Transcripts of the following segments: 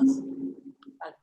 Vale.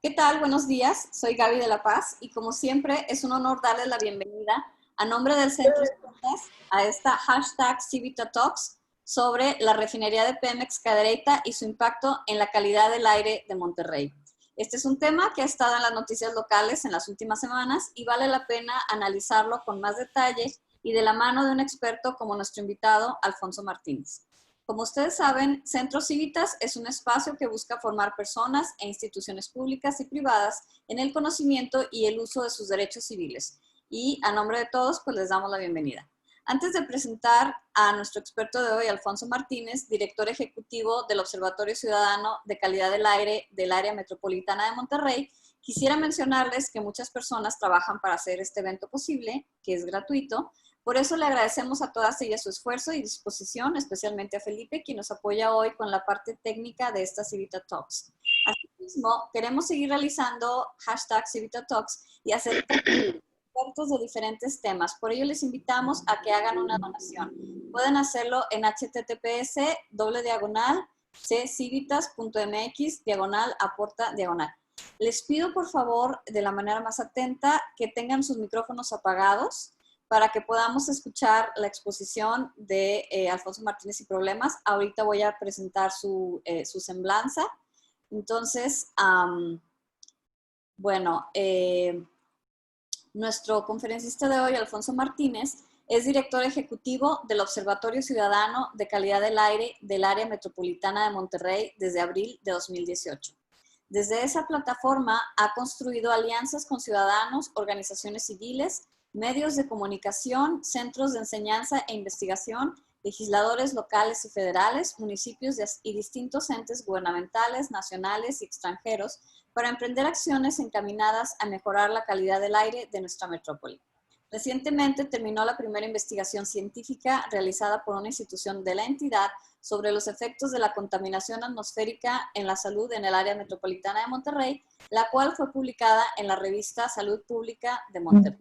¿Qué tal? Buenos días. Soy Gaby de La Paz y como siempre es un honor darles la bienvenida a nombre del Centro Civitas a esta hashtag Civita Talks sobre la refinería de Pemex Cadereyta y su impacto en la calidad del aire de Monterrey. Este es un tema que ha estado en las noticias locales en las últimas semanas y vale la pena analizarlo con más detalle y de la mano de un experto como nuestro invitado, Alfonso Martínez. Como ustedes saben, Centro Civitas es un espacio que busca formar personas e instituciones públicas y privadas en el conocimiento y el uso de sus derechos civiles. Y a nombre de todos, pues les damos la bienvenida. Antes de presentar a nuestro experto de hoy, Alfonso Martínez, director ejecutivo del Observatorio Ciudadano de Calidad del Aire del Área Metropolitana de Monterrey, quisiera mencionarles que muchas personas trabajan para hacer este evento posible, que es gratuito. Por eso le agradecemos a todas ellas su esfuerzo y disposición, especialmente a Felipe, quien nos apoya hoy con la parte técnica de esta Civita Talks. Asimismo, queremos seguir realizando hashtag Civita Talks y hacer expertos de diferentes temas. Por ello les invitamos a que hagan una donación. Pueden hacerlo en https://ccivitas.mx/aporta/. Les pido por favor, de la manera más atenta, que tengan sus micrófonos apagados para que podamos escuchar la exposición de Alfonso Martínez y Problemas. Ahorita voy a presentar su semblanza. Entonces, nuestro conferencista de hoy, Alfonso Martínez, es director ejecutivo del Observatorio Ciudadano de Calidad del Aire del Área Metropolitana de Monterrey desde abril de 2018. Desde esa plataforma ha construido alianzas con ciudadanos, organizaciones civiles, medios de comunicación, centros de enseñanza e investigación, legisladores locales y federales, municipios y distintos entes gubernamentales, nacionales y extranjeros para emprender acciones encaminadas a mejorar la calidad del aire de nuestra metrópoli. Recientemente terminó la primera investigación científica realizada por una institución de la entidad sobre los efectos de la contaminación atmosférica en la salud en el área metropolitana de Monterrey, la cual fue publicada en la revista Salud Pública de México.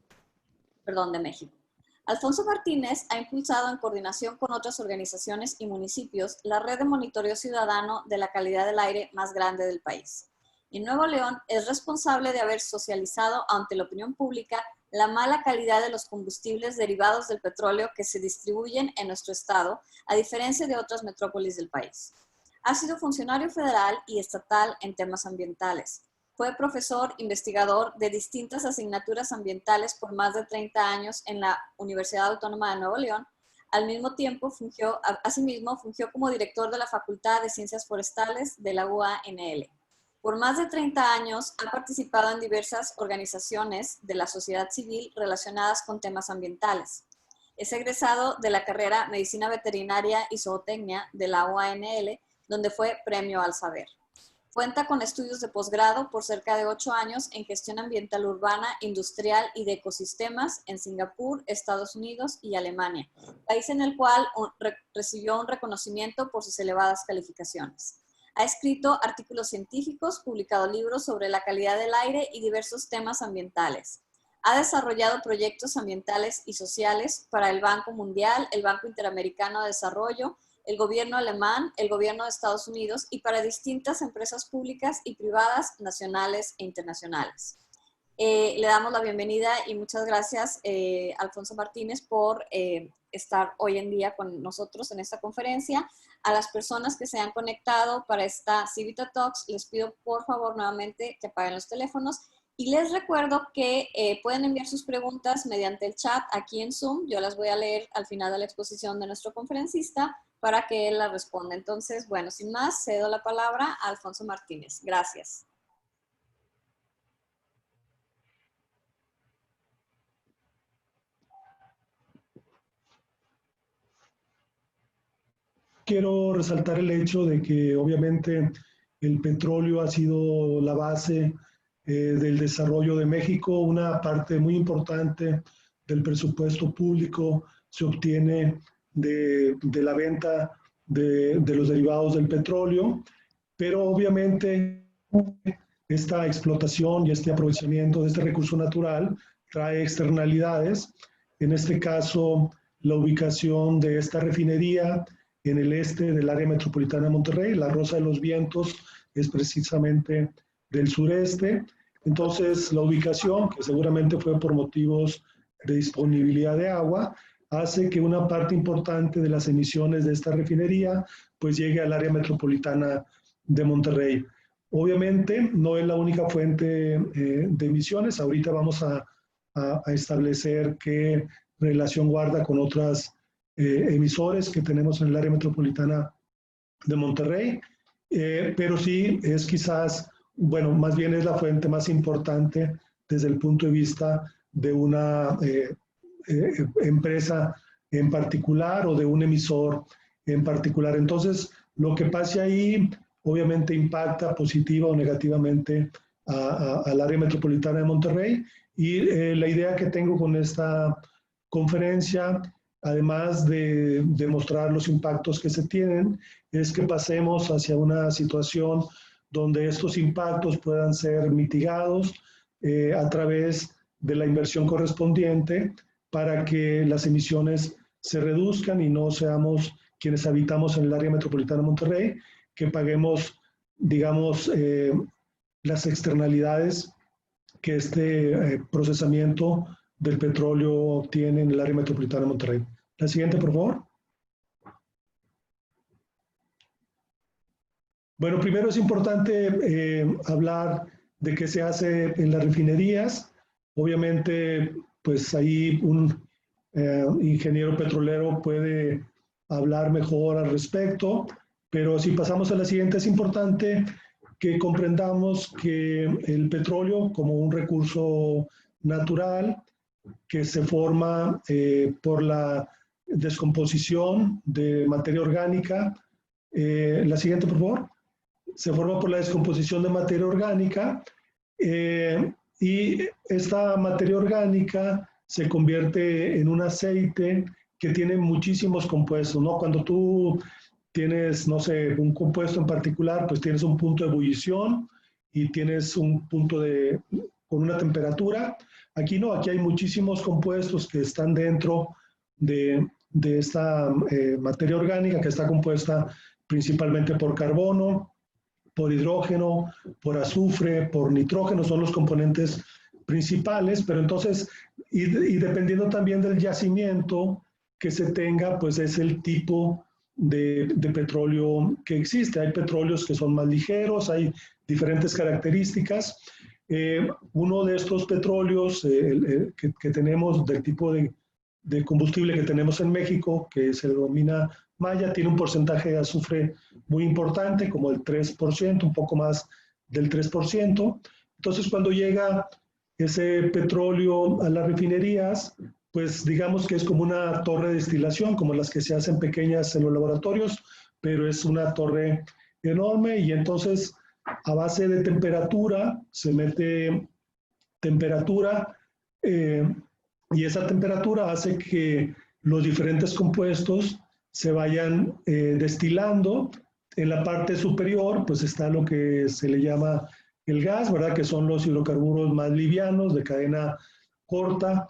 Alfonso Martínez ha impulsado en coordinación con otras organizaciones y municipios la red de monitoreo ciudadano de la calidad del aire más grande del país. En Nuevo León es responsable de haber socializado ante la opinión pública la mala calidad de los combustibles derivados del petróleo que se distribuyen en nuestro estado, a diferencia de otras metrópolis del país. Ha sido funcionario federal y estatal en temas ambientales. Fue profesor investigador de distintas asignaturas ambientales por más de 30 años en la Universidad Autónoma de Nuevo León. Asimismo, fungió como director de la Facultad de Ciencias Forestales de la UANL. Por más de 30 años ha participado en diversas organizaciones de la sociedad civil relacionadas con temas ambientales. Es egresado de la carrera Medicina Veterinaria y Zootecnia de la UANL, donde fue Premio al Saber. Cuenta con estudios de posgrado por cerca de 8 años en gestión ambiental urbana, industrial y de ecosistemas en Singapur, Estados Unidos y Alemania, país en el cual recibió un reconocimiento por sus elevadas calificaciones. Ha escrito artículos científicos, publicado libros sobre la calidad del aire y diversos temas ambientales. Ha desarrollado proyectos ambientales y sociales para el Banco Mundial, el Banco Interamericano de Desarrollo, el gobierno alemán, el gobierno de Estados Unidos y para distintas empresas públicas y privadas, nacionales e internacionales. Le damos la bienvenida y muchas gracias, Alfonso Martínez, por estar hoy en día con nosotros en esta conferencia. A las personas que se han conectado para esta Civita Talks, les pido por favor nuevamente que apaguen los teléfonos y les recuerdo que pueden enviar sus preguntas mediante el chat aquí en Zoom. Yo las voy a leer al final de la exposición de nuestro conferencista para que él las responda. Entonces, bueno, sin más, cedo la palabra a Alfonso Martínez. Gracias. Quiero resaltar el hecho de que obviamente el petróleo ha sido la base del desarrollo de México. Una parte muy importante del presupuesto público se obtiene de la venta de los derivados del petróleo, pero obviamente esta explotación y este aprovechamiento de este recurso natural trae externalidades. En este caso, la ubicación de esta refinería en el este del área metropolitana de Monterrey, la Rosa de los Vientos, es precisamente del sureste. Entonces, la ubicación, que seguramente fue por motivos de disponibilidad de agua, hace que una parte importante de las emisiones de esta refinería pues llegue al área metropolitana de Monterrey. Obviamente no es la única fuente de emisiones. Ahorita vamos a establecer qué relación guarda con otras emisores que tenemos en el área metropolitana de Monterrey, pero sí es quizás, bueno, más bien es la fuente más importante desde el punto de vista de una empresa en particular o de un emisor en particular. Entonces, lo que pase ahí obviamente impacta positiva o negativamente al área metropolitana de Monterrey. Y la idea que tengo con esta conferencia, además de demostrar los impactos que se tienen, es que pasemos hacia una situación donde estos impactos puedan ser mitigados a través de la inversión correspondiente para que las emisiones se reduzcan y no seamos quienes habitamos en el área metropolitana de Monterrey, que paguemos, digamos, las externalidades que este procesamiento del petróleo tiene en el área metropolitana de Monterrey. La siguiente, por favor. Bueno, primero es importante hablar de qué se hace en las refinerías. Obviamente, pues ahí un ingeniero petrolero puede hablar mejor al respecto, pero si pasamos a la siguiente, es importante que comprendamos que el petróleo como un recurso natural que se forma por la descomposición de materia orgánica. La siguiente, por favor. Se forma por la descomposición de materia orgánica y esta materia orgánica se convierte en un aceite que tiene muchísimos compuestos, ¿no? Cuando tú tienes, no sé, un compuesto en particular, pues tienes un punto de ebullición y tienes un punto con una temperatura. Aquí no, aquí hay muchísimos compuestos que están dentro de esta materia orgánica que está compuesta principalmente por carbono, por hidrógeno, por azufre, por nitrógeno, son los componentes principales, pero entonces, y dependiendo también del yacimiento que se tenga, pues es el tipo de petróleo que existe. Hay petróleos que son más ligeros, hay diferentes características. Uno de estos petróleos que tenemos, del tipo de combustible que tenemos en México, que se denomina Maya, tiene un porcentaje de azufre muy importante, como el 3%, un poco más del 3%. Entonces, cuando llega ese petróleo a las refinerías, pues digamos que es como una torre de destilación, como las que se hacen pequeñas en los laboratorios, pero es una torre enorme y entonces a base de temperatura se mete temperatura y esa temperatura hace que los diferentes compuestos se vayan destilando. En la parte superior pues está lo que se le llama el gas, ¿verdad? Que son los hidrocarburos más livianos de cadena corta,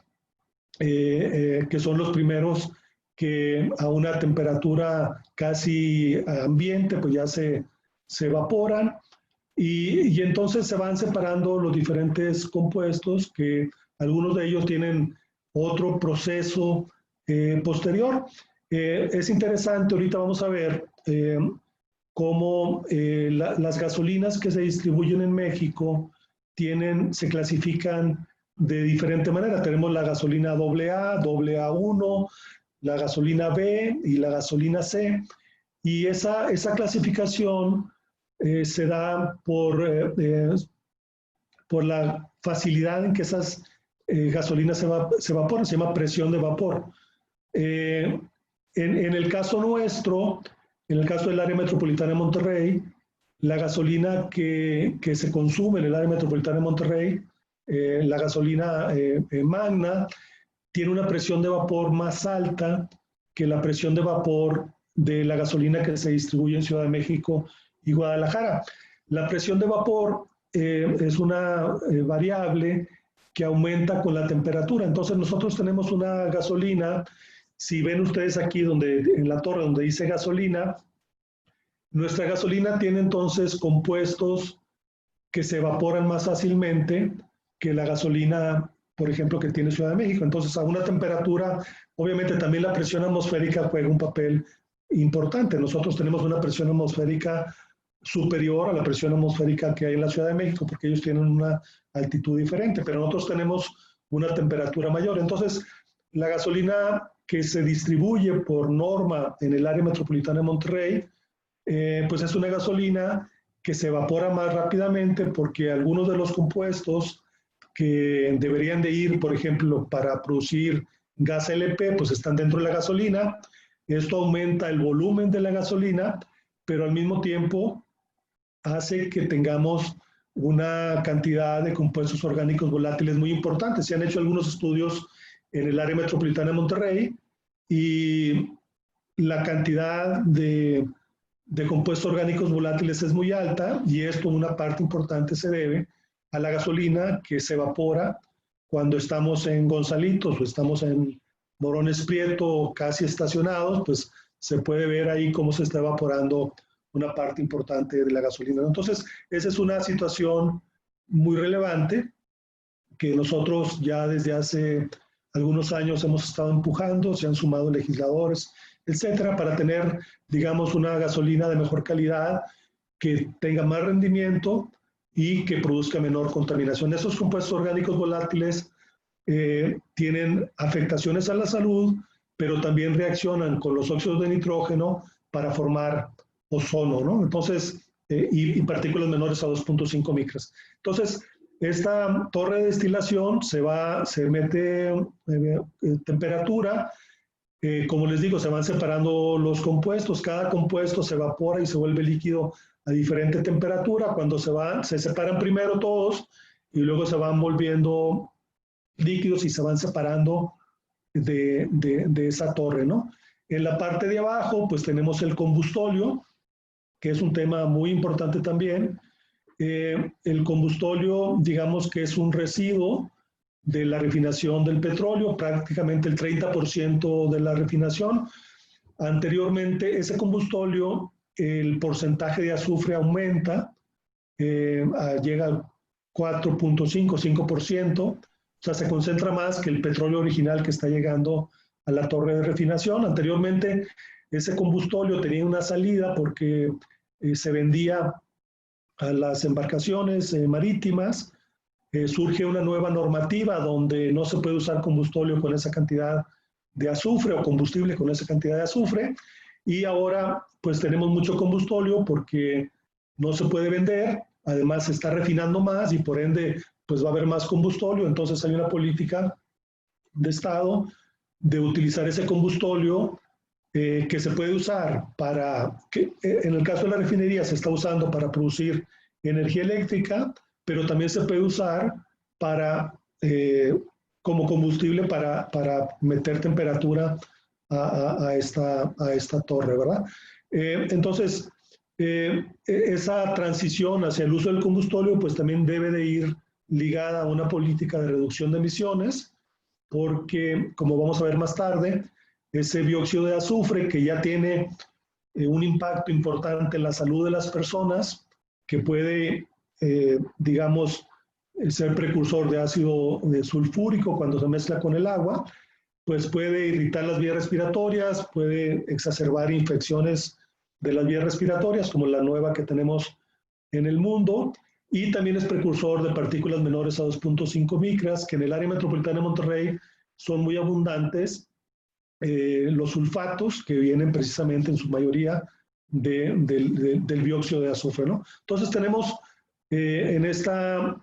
que son los primeros que a una temperatura casi ambiente pues ya se evaporan y entonces se van separando los diferentes compuestos, que algunos de ellos tienen otro proceso posterior. Es interesante, ahorita vamos a ver cómo las gasolinas que se distribuyen en México se clasifican de diferente manera. Tenemos la gasolina AA, AA1, la gasolina B y la gasolina C. Y esa clasificación se da por la facilidad en que esas gasolinas se evaporan, se llama presión de vapor. En el caso nuestro, en el caso del área metropolitana de Monterrey, la gasolina que se consume en el área metropolitana de Monterrey, la gasolina magna, tiene una presión de vapor más alta que la presión de vapor de la gasolina que se distribuye en Ciudad de México y Guadalajara. La presión de vapor es una variable que aumenta con la temperatura. Entonces nosotros tenemos una gasolina, si ven ustedes aquí en la torre donde dice gasolina, Nuestra gasolina tiene entonces compuestos que se evaporan más fácilmente que la gasolina, por ejemplo, que tiene Ciudad de México. Entonces, a una temperatura, obviamente también la presión atmosférica juega un papel importante. Nosotros tenemos una presión atmosférica superior a la presión atmosférica que hay en la Ciudad de México, porque ellos tienen una altitud diferente, pero nosotros tenemos una temperatura mayor. Entonces, la gasolina que se distribuye por norma en el área metropolitana de Monterrey, pues es una gasolina que se evapora más rápidamente porque algunos de los compuestos que deberían de ir, por ejemplo, para producir gas LP, pues están dentro de la gasolina. Esto aumenta el volumen de la gasolina, pero al mismo tiempo hace que tengamos una cantidad de compuestos orgánicos volátiles muy importantes. Se han hecho algunos estudios en el área metropolitana de Monterrey y la cantidad de compuestos orgánicos volátiles es muy alta, y esto en una parte importante se debe a la gasolina que se evapora cuando estamos en Gonzalitos o estamos en Morones Prieto casi estacionados, pues se puede ver ahí cómo se está evaporando una parte importante de la gasolina. Entonces, esa es una situación muy relevante que nosotros ya desde hace algunos años hemos estado empujando, se han sumado legisladores, etcétera, para tener, digamos, una gasolina de mejor calidad, que tenga más rendimiento y que produzca menor contaminación. Esos compuestos orgánicos volátiles tienen afectaciones a la salud, pero también reaccionan con los óxidos de nitrógeno para formar ozono, ¿no? Entonces, y partículas menores a 2.5 micras. Entonces, esta torre de destilación se mete temperatura, como les digo, se van separando los compuestos, cada compuesto se evapora y se vuelve líquido a diferente temperatura. Cuando se separan primero todos y luego se van volviendo líquidos y se van separando de esa torre, ¿no? En la parte de abajo, pues tenemos el combustóleo, que es un tema muy importante también. El combustóleo, digamos que es un residuo de la refinación del petróleo, prácticamente el 30% de la refinación. Anteriormente, ese combustóleo, el porcentaje de azufre aumenta, llega al 4.5, 5%, o sea, se concentra más que el petróleo original que está llegando a la torre de refinación. Anteriormente, ese combustóleo tenía una salida porque se vendía a las embarcaciones marítimas. Surge una nueva normativa donde no se puede usar combustóleo con esa cantidad de azufre o combustible con esa cantidad de azufre, y ahora pues tenemos mucho combustóleo porque no se puede vender, además se está refinando más y por ende pues va a haber más combustóleo. Entonces hay una política de Estado de utilizar ese combustóleo que se puede usar para, en el caso de la refinería se está usando para producir energía eléctrica, pero también se puede usar para, como combustible para meter temperatura a esta torre, ¿verdad? Entonces, esa transición hacia el uso del combustóleo pues también debe de ir ligada a una política de reducción de emisiones, porque, como vamos a ver más tarde, ese dióxido de azufre que ya tiene un impacto importante en la salud de las personas, que puede, digamos, ser precursor de ácido sulfúrico cuando se mezcla con el agua, pues puede irritar las vías respiratorias, puede exacerbar infecciones de las vías respiratorias, como la nueva que tenemos en el mundo, y también es precursor de partículas menores a 2.5 micras, que en el área metropolitana de Monterrey son muy abundantes. Los sulfatos, que vienen precisamente en su mayoría del dióxido de azufre, ¿no? Entonces tenemos en esta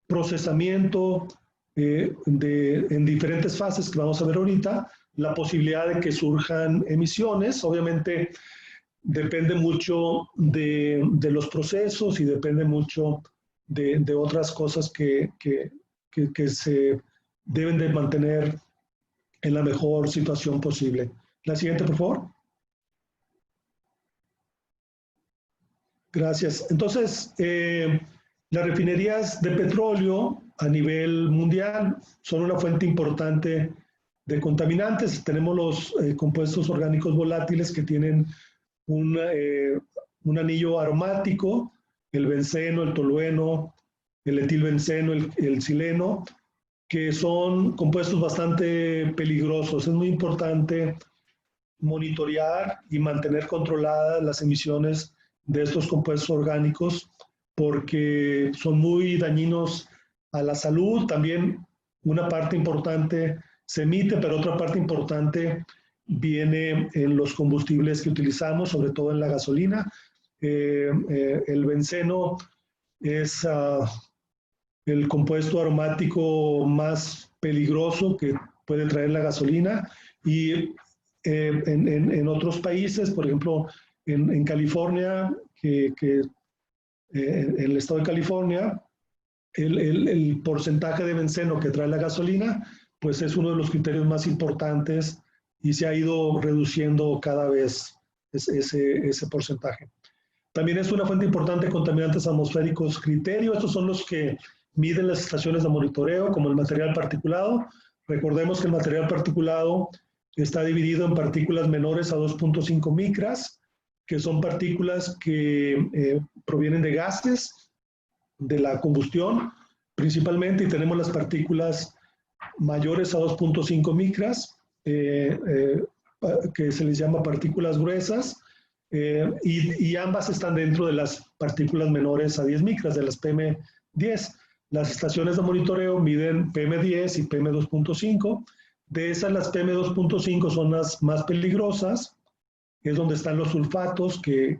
procesamiento en diferentes fases que vamos a ver ahorita, la posibilidad de que surjan emisiones. Obviamente depende mucho de los procesos y depende mucho de otras cosas que se deben de mantener en la mejor situación posible. La siguiente, por favor. Gracias. Entonces, las refinerías de petróleo a nivel mundial son una fuente importante de contaminantes. Tenemos los compuestos orgánicos volátiles que tienen un anillo aromático, el benceno, el tolueno, el etilbenceno, el xileno, que son compuestos bastante peligrosos. Es muy importante monitorear y mantener controladas las emisiones de estos compuestos orgánicos porque son muy dañinos a la salud. También una parte importante se emite, pero otra parte importante viene en los combustibles que utilizamos, sobre todo en la gasolina. El benceno es el compuesto aromático más peligroso que puede traer la gasolina, y en otros países, por ejemplo, en California, en el estado de California, el porcentaje de benceno que trae la gasolina, pues es uno de los criterios más importantes y se ha ido reduciendo cada vez ese porcentaje. También es una fuente importante de contaminantes atmosféricos criterio. Estos son los que miden las estaciones de monitoreo, como el material particulado. Recordemos que el material particulado está dividido en partículas menores a 2.5 micras, que son partículas que provienen de gases, de la combustión principalmente, y tenemos las partículas mayores a 2.5 micras, que se les llama partículas gruesas, y ambas están dentro de las partículas menores a 10 micras, de las PM10. Las estaciones de monitoreo miden PM10 y PM2.5. De esas, las PM2.5 son las más peligrosas, es donde están los sulfatos que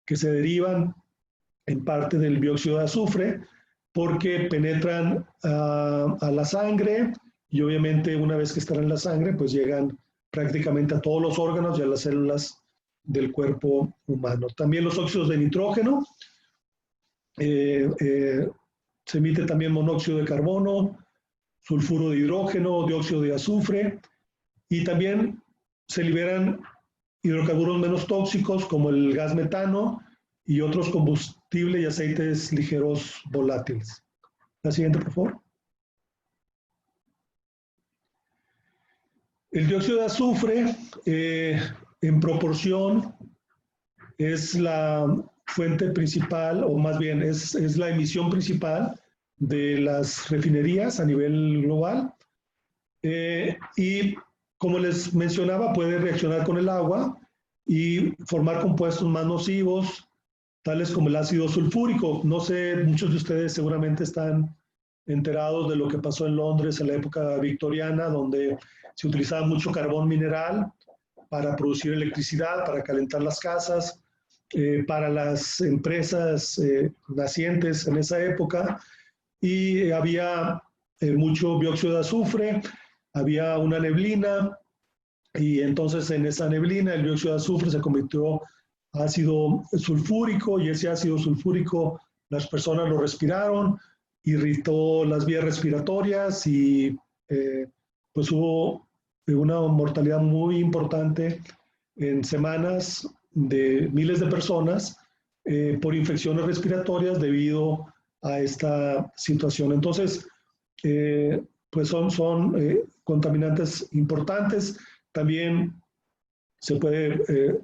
se derivan en parte del dióxido de azufre, porque penetran a la sangre, y obviamente una vez que están en la sangre, pues llegan prácticamente a todos los órganos y a las células del cuerpo humano. También los óxidos de nitrógeno, se emite también monóxido de carbono, sulfuro de hidrógeno, dióxido de azufre, y también se liberan hidrocarburos menos tóxicos como el gas metano y otros combustibles y aceites ligeros volátiles. La siguiente, por favor. El dióxido de azufre, en proporción, es la fuente principal, o más bien es la emisión principal de las refinerías a nivel global. Y como les mencionaba, puede reaccionar con el agua y formar compuestos más nocivos, tales como el ácido sulfúrico. No sé, muchos de ustedes seguramente están enterados de lo que pasó en Londres en la época victoriana, donde se utilizaba mucho carbón mineral para producir electricidad, para calentar las casas, para las empresas nacientes en esa época, y había mucho dióxido de azufre, había una neblina, y entonces en esa neblina el dióxido de azufre se convirtió a ácido sulfúrico, y ese ácido sulfúrico las personas lo respiraron, irritó las vías respiratorias, y pues hubo una mortalidad muy importante en semanas de miles de personas por infecciones respiratorias debido a esta situación. Entonces, pues son contaminantes importantes. También se puede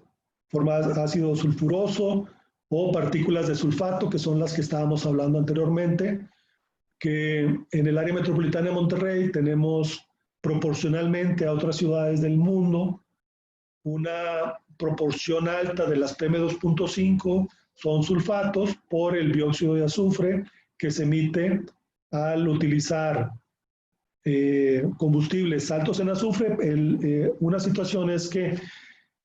formar ácido sulfuroso o partículas de sulfato, que son las que estábamos hablando anteriormente, que en el área metropolitana de Monterrey tenemos proporcionalmente a otras ciudades del mundo una proporción alta de las PM2.5 son sulfatos por el dióxido de azufre que se emite al utilizar combustibles altos en azufre. Una situación es que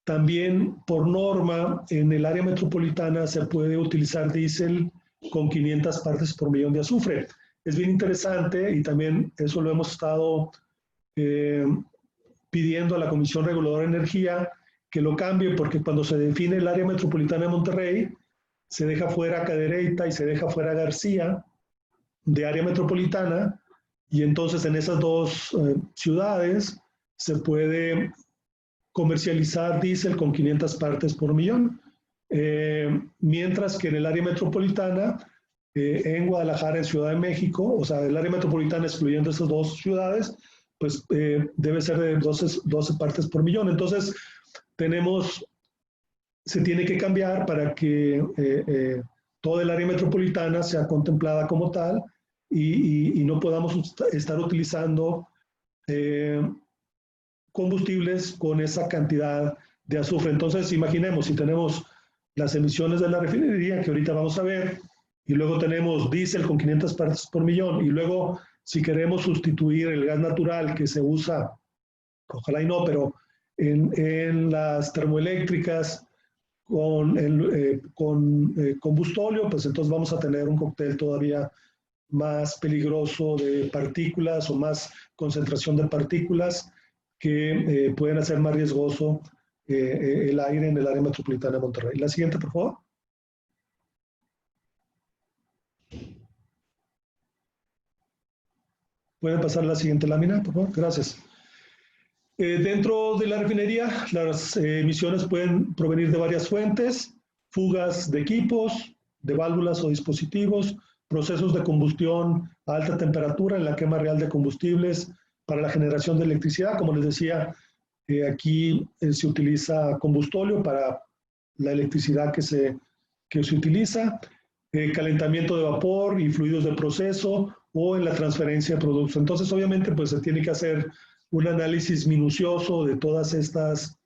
también por norma en el área metropolitana se puede utilizar diésel con 500 partes por millón de azufre. Es bien interesante, y también eso lo hemos estado pidiendo a la Comisión Reguladora de Energía que lo cambie, porque cuando se define el área metropolitana de Monterrey, se deja fuera a Cadereyta y se deja fuera a García de área metropolitana, y entonces en esas dos ciudades se puede comercializar diésel con 500 partes por millón, mientras que en el área metropolitana, en Guadalajara, en Ciudad de México, o sea, el área metropolitana excluyendo esas dos ciudades, pues debe ser de 12 partes por millón. Entonces, se tiene que cambiar para que toda el área metropolitana sea contemplada como tal y no podamos estar utilizando combustibles con esa cantidad de azufre. Entonces, imaginemos, si tenemos las emisiones de la refinería, que ahorita vamos a ver, y luego tenemos diésel con 500 partes por millón, y luego si queremos sustituir el gas natural que se usa, ojalá y no, pero en las termoeléctricas con combustóleo, pues entonces vamos a tener un cóctel todavía más peligroso de partículas o más concentración de partículas que pueden hacer más riesgoso el aire en el área metropolitana de Monterrey. La siguiente, por favor. ¿Pueden pasar la siguiente lámina, por favor? Gracias. Dentro de la refinería, las emisiones pueden provenir de varias fuentes: fugas de equipos, de válvulas o dispositivos, procesos de combustión a alta temperatura en la quema real de combustibles para la generación de electricidad. Como les decía, aquí se utiliza combustóleo para la electricidad que se utiliza, calentamiento de vapor y fluidos de proceso o en la transferencia de productos. Entonces, obviamente, pues se tiene que hacer un análisis minucioso de todas estas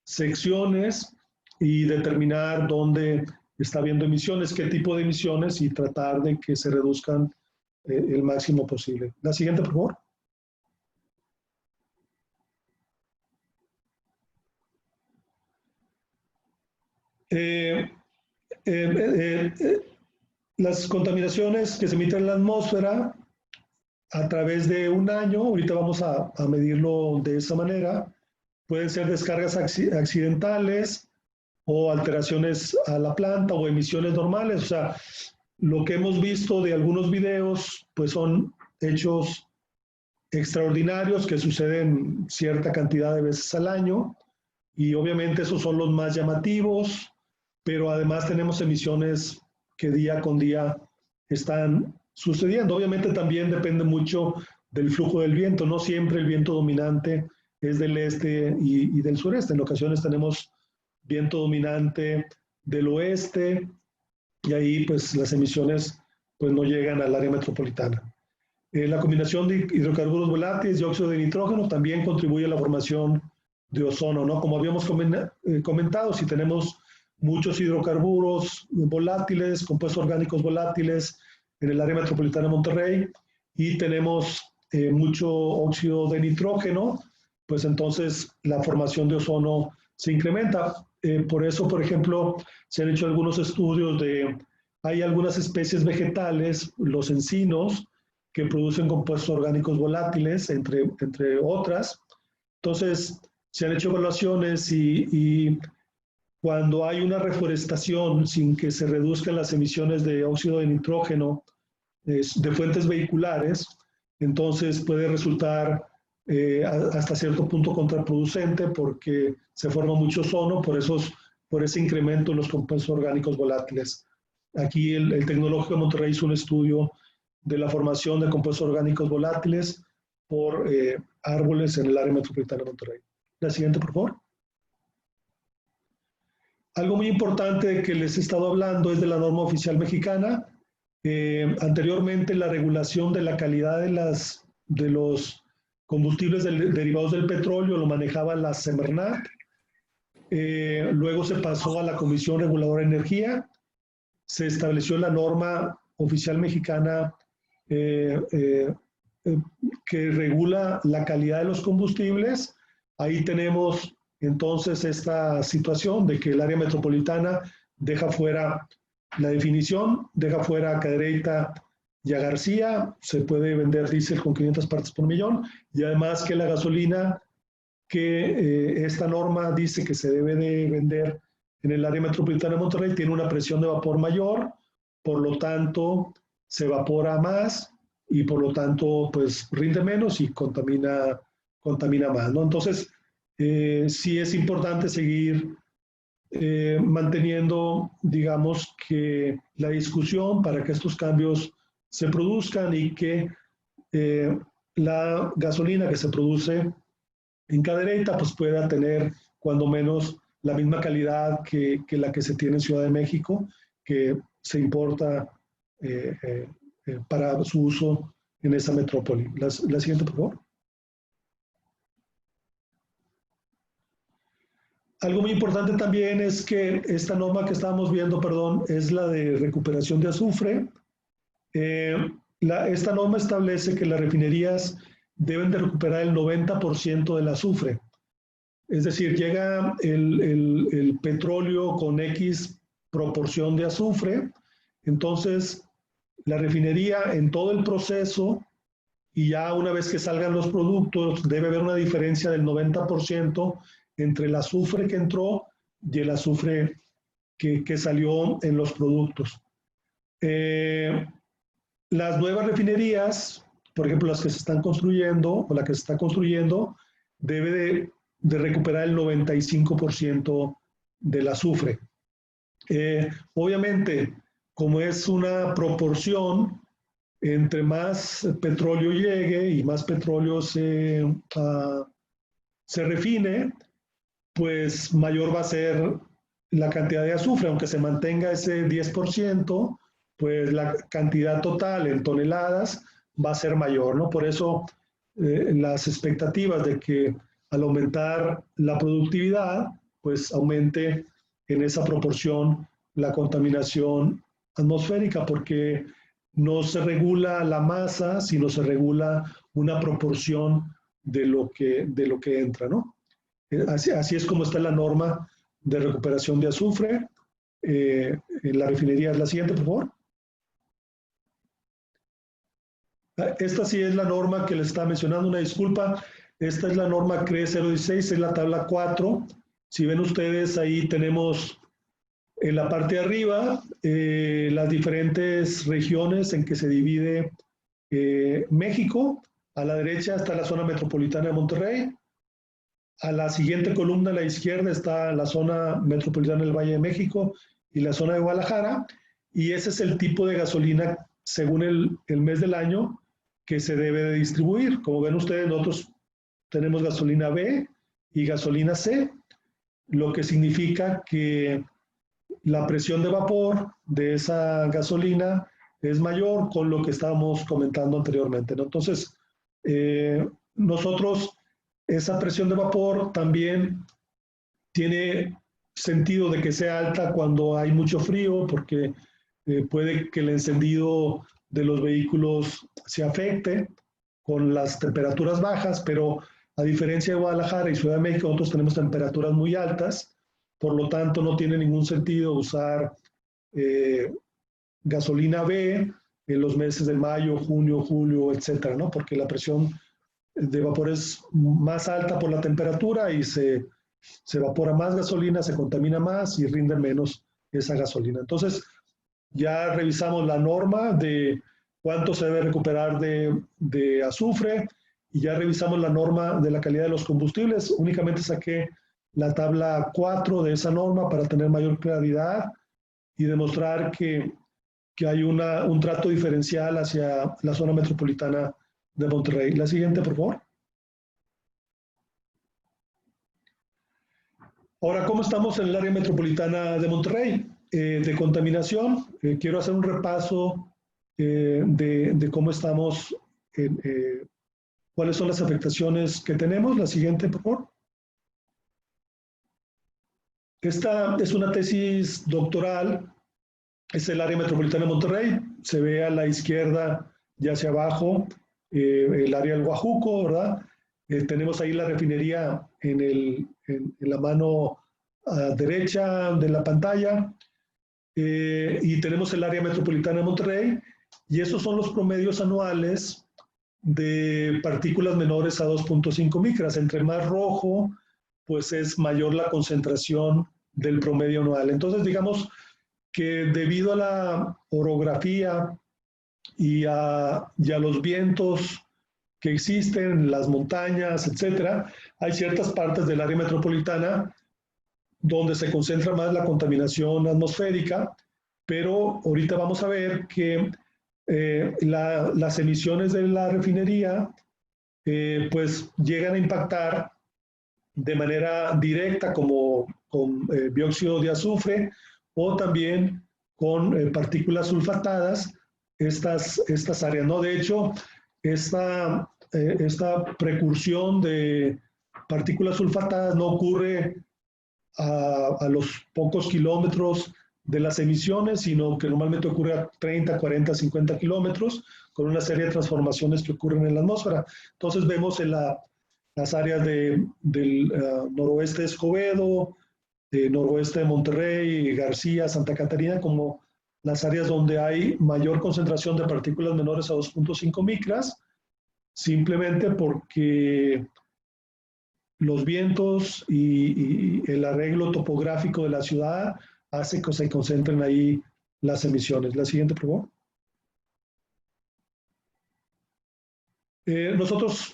secciones y determinar dónde está habiendo emisiones, qué tipo de emisiones, y tratar de que se reduzcan el máximo posible. La siguiente, por favor. Las contaminaciones que se emiten en la atmósfera a través de un año, ahorita vamos a medirlo de esa manera, pueden ser descargas accidentales o alteraciones a la planta o emisiones normales. O sea, lo que hemos visto de algunos videos, pues son hechos extraordinarios que suceden cierta cantidad de veces al año, y obviamente esos son los más llamativos, pero además tenemos emisiones que día con día están sucediendo. Obviamente también depende mucho del flujo del viento. No siempre el viento dominante es del este y del sureste. En ocasiones tenemos viento dominante del oeste y ahí pues las emisiones pues no llegan al área metropolitana. La combinación de hidrocarburos volátiles y óxido de nitrógeno también contribuye a la formación de ozono, ¿no? Como habíamos comentado, si tenemos muchos hidrocarburos volátiles, compuestos orgánicos volátiles en el área metropolitana de Monterrey, y tenemos mucho óxido de nitrógeno, pues entonces la formación de ozono se incrementa. Por eso, por ejemplo, se han hecho algunos estudios hay algunas especies vegetales, los encinos, que producen compuestos orgánicos volátiles, entre otras. Entonces, se han hecho evaluaciones y cuando hay una reforestación sin que se reduzcan las emisiones de óxido de nitrógeno de fuentes vehiculares, entonces puede resultar hasta cierto punto contraproducente porque se forma mucho ozono por ese incremento en los compuestos orgánicos volátiles. Aquí el Tecnológico de Monterrey hizo un estudio de la formación de compuestos orgánicos volátiles por árboles en el área metropolitana de Monterrey. La siguiente, por favor. Algo muy importante que les he estado hablando es de la norma oficial mexicana. Anteriormente, la regulación de la calidad de los combustibles derivados del petróleo lo manejaba la Semarnat. Luego se pasó a la Comisión Reguladora de Energía. Se estableció la norma oficial mexicana que regula la calidad de los combustibles. Ahí tenemos entonces esta situación de que el área metropolitana deja fuera la definición, deja fuera a Cadereyta y a García. Se puede vender diésel con 500 partes por millón, y además que la gasolina que esta norma dice que se debe de vender en el área metropolitana de Monterrey tiene una presión de vapor mayor, por lo tanto se evapora más y por lo tanto pues rinde menos y contamina más, ¿no? Entonces sí es importante seguir manteniendo, digamos, que la discusión para que estos cambios se produzcan y que la gasolina que se produce en Cadereyta pues pueda tener cuando menos la misma calidad que la que se tiene en Ciudad de México, que se importa para su uso en esa metrópoli. La siguiente, por favor. Algo muy importante también es que esta norma que estábamos viendo, perdón, es la de recuperación de azufre. Esta norma establece que las refinerías deben de recuperar el 90% del azufre. Es decir, llega el petróleo con X proporción de azufre, entonces la refinería en todo el proceso y ya una vez que salgan los productos debe haber una diferencia del 90% entre el azufre que entró y el azufre que salió en los productos. Las nuevas refinerías, por ejemplo, las que se están construyendo o la que se está construyendo, debe de recuperar el 95% del azufre. Obviamente, como es una proporción, entre más petróleo llegue y más petróleo se refine, pues mayor va a ser la cantidad de azufre, aunque se mantenga ese 10%, pues la cantidad total en toneladas va a ser mayor, ¿no? Por eso las expectativas de que al aumentar la productividad, pues aumente en esa proporción la contaminación atmosférica, porque no se regula la masa, sino se regula una proporción de lo que entra, ¿no? Así es como está la norma de recuperación de azufre. En la refinería, la siguiente, por favor. Esta sí es la norma que les estaba mencionando, una disculpa. Esta es la norma CRE 016, es la tabla 4. Si ven ustedes, ahí tenemos en la parte de arriba las diferentes regiones en que se divide México. A la derecha está la zona metropolitana de Monterrey. A la siguiente columna a la izquierda está la zona metropolitana del Valle de México y la zona de Guadalajara. Y ese es el tipo de gasolina según el mes del año que se debe de distribuir. Como ven ustedes, nosotros tenemos gasolina B y gasolina C, lo que significa que la presión de vapor de esa gasolina es mayor con lo que estábamos comentando anteriormente, ¿no? Entonces, nosotros, esa presión de vapor también tiene sentido de que sea alta cuando hay mucho frío, porque puede que el encendido de los vehículos se afecte con las temperaturas bajas, pero a diferencia de Guadalajara y Ciudad de México, nosotros tenemos temperaturas muy altas, por lo tanto no tiene ningún sentido usar gasolina B en los meses de mayo, junio, julio, etcétera, ¿no? Porque la presión de vapor es más alta por la temperatura y se evapora más gasolina, se contamina más y rinde menos esa gasolina. Entonces, ya revisamos la norma de cuánto se debe recuperar de azufre y ya revisamos la norma de la calidad de los combustibles. Únicamente saqué la tabla 4 de esa norma para tener mayor claridad y demostrar que hay un trato diferencial hacia la zona metropolitana de Monterrey. La siguiente, por favor. Ahora, ¿cómo estamos en el área metropolitana de Monterrey? De contaminación, quiero hacer un repaso de cómo estamos, cuáles son las afectaciones que tenemos. La siguiente, por favor. Esta es una tesis doctoral, es el área metropolitana de Monterrey, se ve a la izquierda y hacia abajo el área del Guajuco, ¿verdad? Tenemos ahí la refinería en la mano derecha de la pantalla. Y tenemos el área metropolitana de Monterrey, y esos son los promedios anuales de partículas menores a 2.5 micras. Entre más rojo, pues es mayor la concentración del promedio anual. Entonces, digamos que debido a la orografía y a los vientos que existen, las montañas, etcétera, hay ciertas partes del área metropolitana donde se concentra más la contaminación atmosférica, pero ahorita vamos a ver que las emisiones de la refinería pues llegan a impactar de manera directa como con dióxido de azufre o también con partículas sulfatadas, estas áreas, ¿no? De hecho, esta precursión de partículas sulfatadas no ocurre a los pocos kilómetros de las emisiones, sino que normalmente ocurre a 30, 40, 50 kilómetros, con una serie de transformaciones que ocurren en la atmósfera. Entonces vemos en las áreas del noroeste de Escobedo, noroeste de Monterrey, García, Santa Catarina, como las áreas donde hay mayor concentración de partículas menores a 2.5 micras, simplemente porque los vientos y el arreglo topográfico de la ciudad hace que se concentren ahí las emisiones. La siguiente, por favor. Nosotros,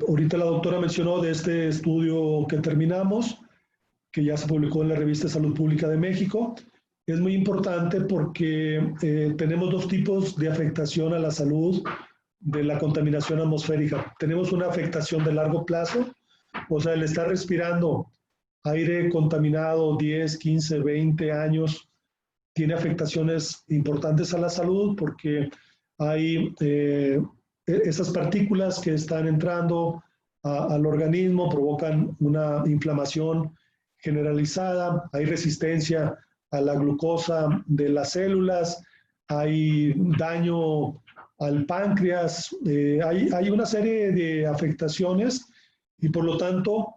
ahorita la doctora mencionó de este estudio que terminamos, que ya se publicó en la revista Salud Pública de México. Es muy importante porque tenemos dos tipos de afectación a la salud de la contaminación atmosférica. Tenemos una afectación de largo plazo, o sea, el estar respirando aire contaminado 10, 15, 20 años tiene afectaciones importantes a la salud porque hay esas partículas que están entrando al organismo, provocan una inflamación generalizada, hay resistencia a la glucosa de las células, hay daño al páncreas, hay una serie de afectaciones y por lo tanto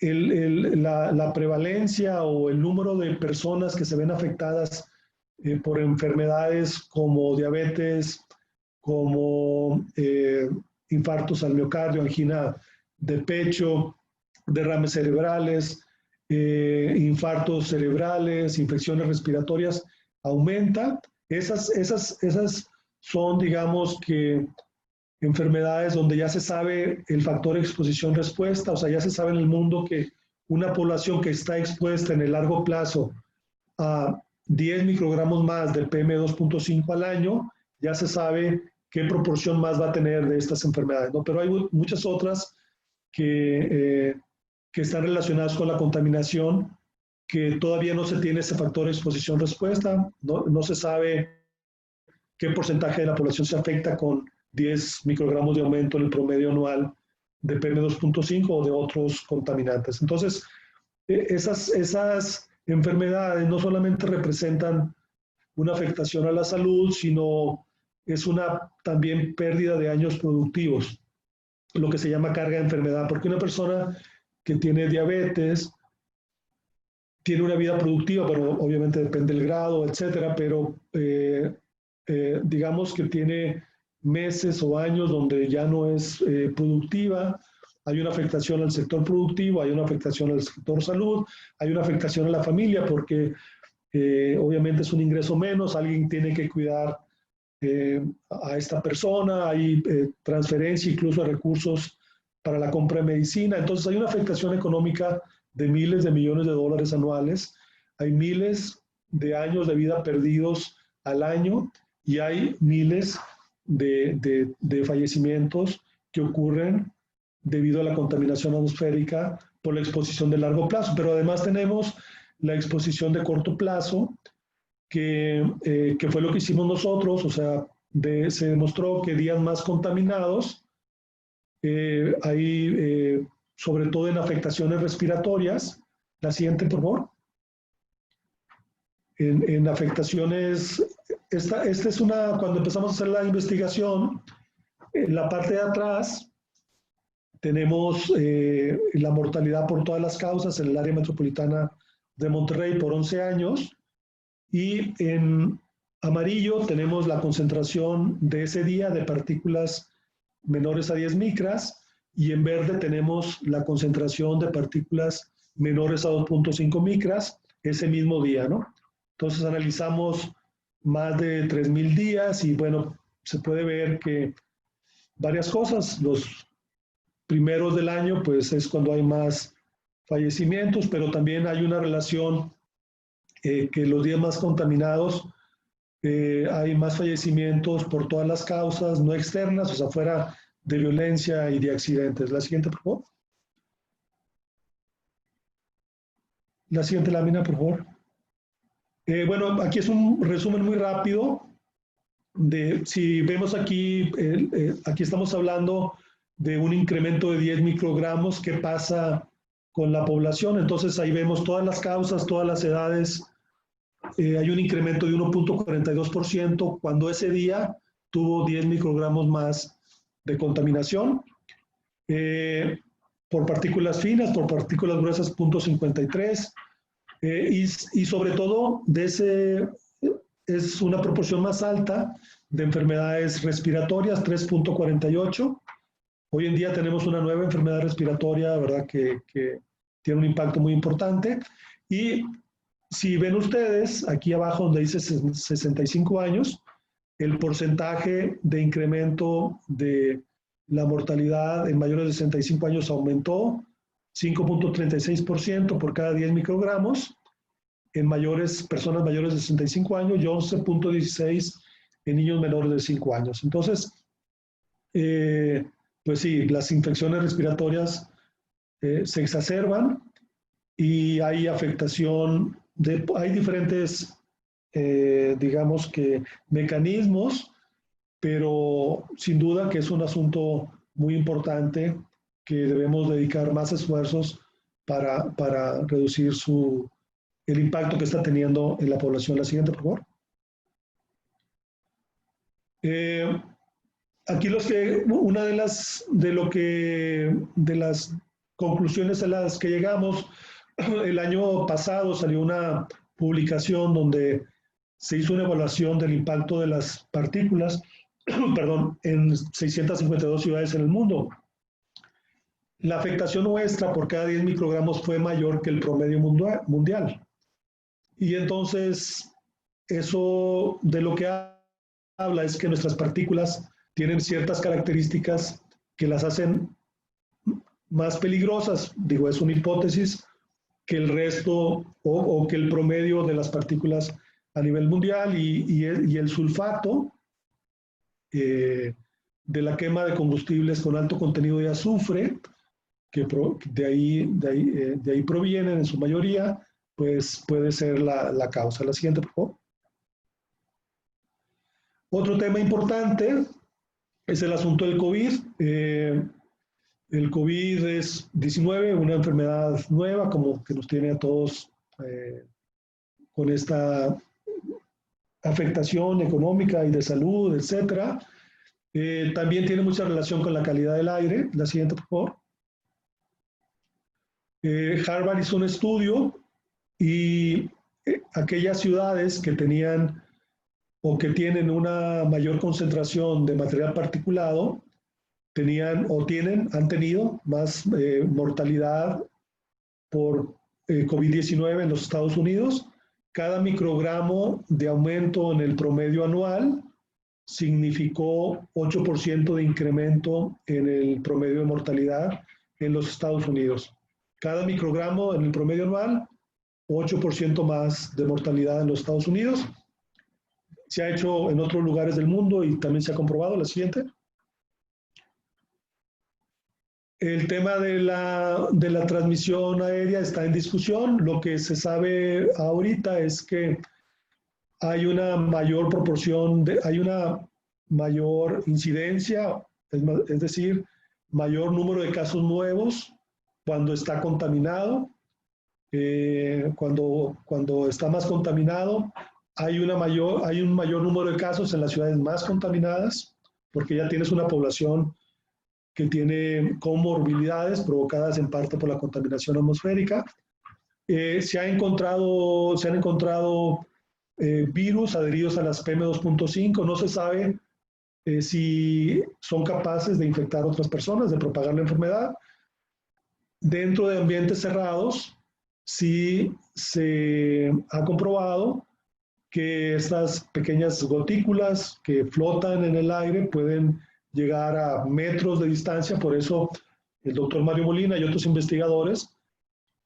la prevalencia o el número de personas que se ven afectadas por enfermedades como diabetes, como infartos al miocardio, angina de pecho, derrames cerebrales, infartos cerebrales, infecciones respiratorias, aumenta. Esas son, digamos, que enfermedades donde ya se sabe el factor exposición-respuesta, o sea, ya se sabe en el mundo que una población que está expuesta en el largo plazo a 10 microgramos más del PM2.5 al año, ya se sabe qué proporción más va a tener de estas enfermedades, ¿no? Pero hay muchas otras que están relacionadas con la contaminación, que todavía no se tiene ese factor exposición-respuesta, no se sabe qué porcentaje de la población se afecta con 10 microgramos de aumento en el promedio anual de PM2.5 o de otros contaminantes. Entonces, esas enfermedades no solamente representan una afectación a la salud, sino es una también pérdida de años productivos, lo que se llama carga de enfermedad, porque una persona que tiene diabetes tiene una vida productiva, pero obviamente depende del grado, etcétera, pero digamos que tiene meses o años donde ya no es productiva, hay una afectación al sector productivo, hay una afectación al sector salud, hay una afectación a la familia porque obviamente es un ingreso menos, alguien tiene que cuidar a esta persona, hay transferencia incluso de recursos para la compra de medicina, entonces hay una afectación económica de miles de millones de dólares anuales, hay miles de años de vida perdidos al año y hay miles de fallecimientos que ocurren debido a la contaminación atmosférica por la exposición de largo plazo, pero además tenemos la exposición de corto plazo, que fue lo que hicimos nosotros, o sea, se demostró que días más contaminados, hay sobre todo en afectaciones respiratorias. La siguiente, por favor. En afectaciones, esta es cuando empezamos a hacer la investigación, en la parte de atrás tenemos la mortalidad por todas las causas en el área metropolitana de Monterrey por 11 años, y en amarillo tenemos la concentración de ese día de partículas menores a 10 micras, y en verde tenemos la concentración de partículas menores a 2.5 micras ese mismo día, ¿no? Entonces analizamos más de 3,000 días y bueno, se puede ver que varias cosas. Los primeros del año pues es cuando hay más fallecimientos, pero también hay una relación que los días más contaminados hay más fallecimientos por todas las causas no externas, o sea, fuera de violencia y de accidentes. La siguiente, por favor. La siguiente lámina, por favor. Bueno, aquí es un resumen muy rápido de, si vemos aquí, aquí estamos hablando de un incremento de 10 microgramos. ¿Qué pasa con la población? Entonces ahí vemos todas las causas, todas las edades. Hay un incremento de 1.42% cuando ese día tuvo 10 microgramos más de contaminación. Por partículas finas, por partículas gruesas, 0.53. Y sobre todo, es una proporción más alta de enfermedades respiratorias, 3.48. Hoy en día tenemos una nueva enfermedad respiratoria, ¿verdad?, que tiene un impacto muy importante. Y si ven ustedes, aquí abajo donde dice 65 años, el porcentaje de incremento de la mortalidad en mayores de 65 años aumentó 5.36% por cada 10 microgramos en personas mayores de 65 años y 11.16 en niños menores de 5 años. Entonces, pues sí, las infecciones respiratorias se exacerban y hay afectación, hay diferentes, digamos que, mecanismos, pero sin duda que es un asunto muy importante que debemos dedicar más esfuerzos para reducir el impacto que está teniendo en la población. La siguiente, por favor. Aquí una de las conclusiones a las que llegamos, el año pasado salió una publicación donde se hizo una evaluación del impacto de las partículas perdón, en 652 ciudades en el mundo. La afectación nuestra por cada 10 microgramos fue mayor que el promedio mundial. Y entonces, eso de lo que habla es que nuestras partículas tienen ciertas características que las hacen más peligrosas, digo, es una hipótesis, que el resto o que el promedio de las partículas a nivel mundial, y el sulfato de la quema de combustibles con alto contenido de azufre, que de ahí provienen en su mayoría, pues puede ser la causa. La siguiente, por favor. Otro tema importante es el asunto del COVID. El COVID es 19, una enfermedad nueva, como que nos tiene a todos con esta afectación económica y de salud, etcétera. También tiene mucha relación con la calidad del aire. La siguiente, por favor. Harvard hizo un estudio y aquellas ciudades que tenían o que tienen una mayor concentración de material particulado han tenido más mortalidad por COVID-19 en los Estados Unidos. Cada microgramo de aumento en el promedio anual significó 8% de incremento en el promedio de mortalidad en los Estados Unidos. Cada microgramo en el promedio anual, 8% más de mortalidad en los Estados Unidos. Se ha hecho en otros lugares del mundo y también se ha comprobado. La siguiente. El tema de la transmisión aérea está en discusión. Lo que se sabe ahorita es que hay una mayor proporción, hay una mayor incidencia, es decir, mayor número de casos nuevos cuando está contaminado. Cuando está más contaminado, hay un mayor número de casos en las ciudades más contaminadas, porque ya tienes una población que tiene comorbilidades provocadas en parte por la contaminación atmosférica. Se han encontrado virus adheridos a las PM2.5. No se sabe si son capaces de infectar a otras personas, de propagar la enfermedad. Dentro de ambientes cerrados, sí se ha comprobado que estas pequeñas gotículas que flotan en el aire pueden llegar a metros de distancia. Por eso el doctor Mario Molina y otros investigadores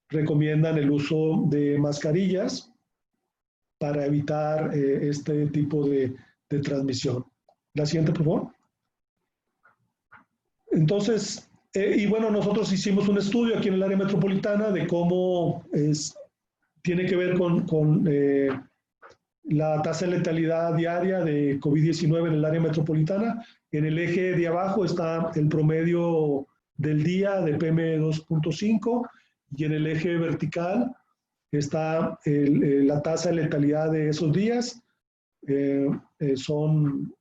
recomiendan el uso de mascarillas para evitar este tipo de transmisión. La siguiente, por favor. Entonces, y bueno, nosotros hicimos un estudio aquí en el área metropolitana de cómo tiene que ver con la tasa de letalidad diaria de COVID-19 en el área metropolitana. En el eje de abajo está el promedio del día de PM2.5 y en el eje vertical está la tasa de letalidad de esos días. Son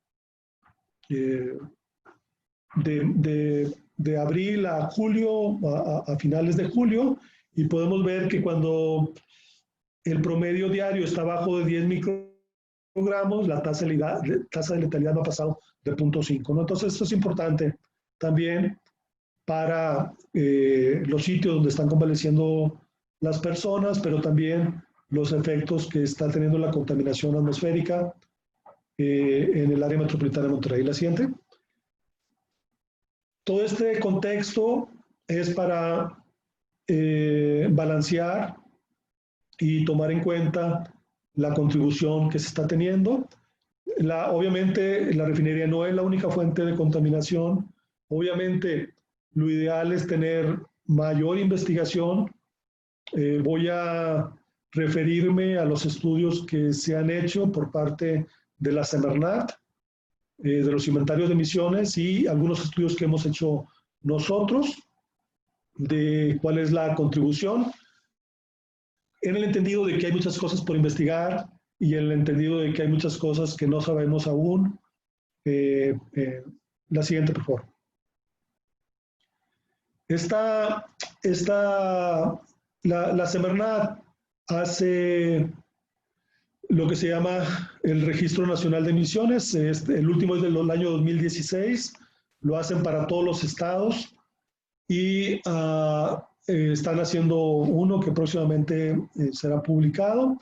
de abril a julio, a finales de julio, y podemos ver que cuando el promedio diario está bajo de 10 microgramos, la tasa de letalidad no ha pasado de 0.5, ¿no? Entonces, esto es importante también para los sitios donde están convaleciendo las personas, pero también los efectos que está teniendo la contaminación atmosférica en el área metropolitana de Monterrey. La siguiente. Todo este contexto es para balancear y tomar en cuenta la contribución que se está teniendo. Obviamente, la refinería no es la única fuente de contaminación. Obviamente, lo ideal es tener mayor investigación. Voy a referirme a los estudios que se han hecho por parte de la Semarnat, de los inventarios de emisiones y algunos estudios que hemos hecho nosotros de cuál es la contribución, en el entendido de que hay muchas cosas por investigar y en el entendido de que hay muchas cosas que no sabemos aún. La siguiente, por favor. La Semarnat hace lo que se llama el Registro Nacional de Emisiones. El último es del año 2016. Lo hacen para todos los estados y están haciendo uno que próximamente será publicado.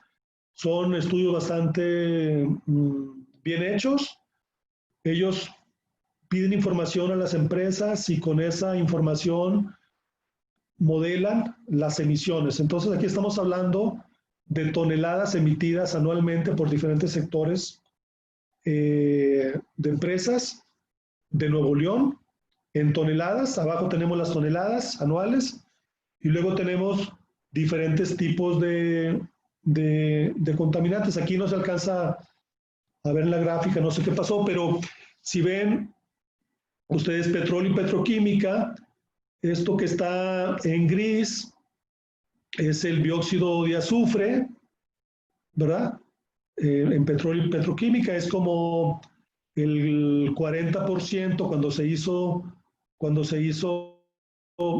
Son estudios bastante bien hechos. Ellos piden información a las empresas y con esa información modelan las emisiones. Entonces aquí estamos hablando de toneladas emitidas anualmente por diferentes sectores de empresas de Nuevo León en toneladas. Abajo tenemos las toneladas anuales y luego tenemos diferentes tipos de contaminantes. Aquí no se alcanza a ver en la gráfica, no sé qué pasó, pero si ven ustedes petróleo y petroquímica, esto que está en gris es el dióxido de azufre, ¿verdad? En petróleo y petroquímica es como el 40% cuando se hizo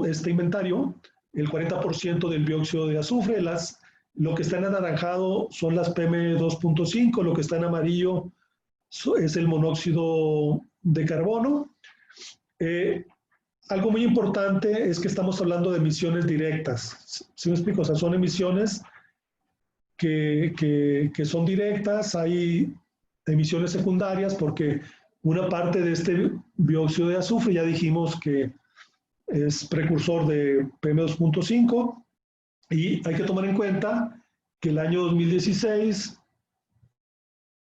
este inventario, el 40% del dióxido de azufre. Lo que está en anaranjado son las PM2.5, lo que está en amarillo es el monóxido de carbono. Algo muy importante es que estamos hablando de emisiones directas. ¿Sí me explico? O sea, son emisiones que son directas. Hay emisiones secundarias porque una parte de este dióxido de azufre ya dijimos que es precursor de PM2.5 y hay que tomar en cuenta que el año 2016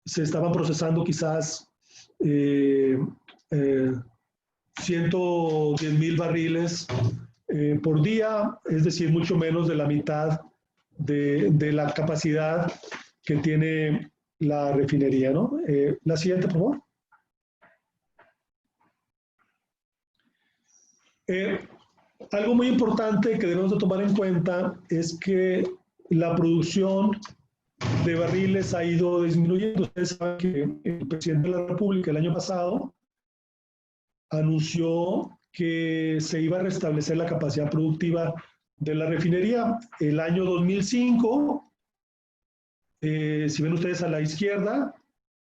se estaban procesando quizás 110,000 barriles por día, es decir, mucho menos de la mitad de la capacidad que tiene la refinería, ¿no? La siguiente, por favor. Algo muy importante que debemos de tomar en cuenta es que la producción de barriles ha ido disminuyendo. Ustedes saben que el presidente de la República el año pasado anunció que se iba a restablecer la capacidad productiva de la refinería. El año 2005, si ven ustedes a la izquierda,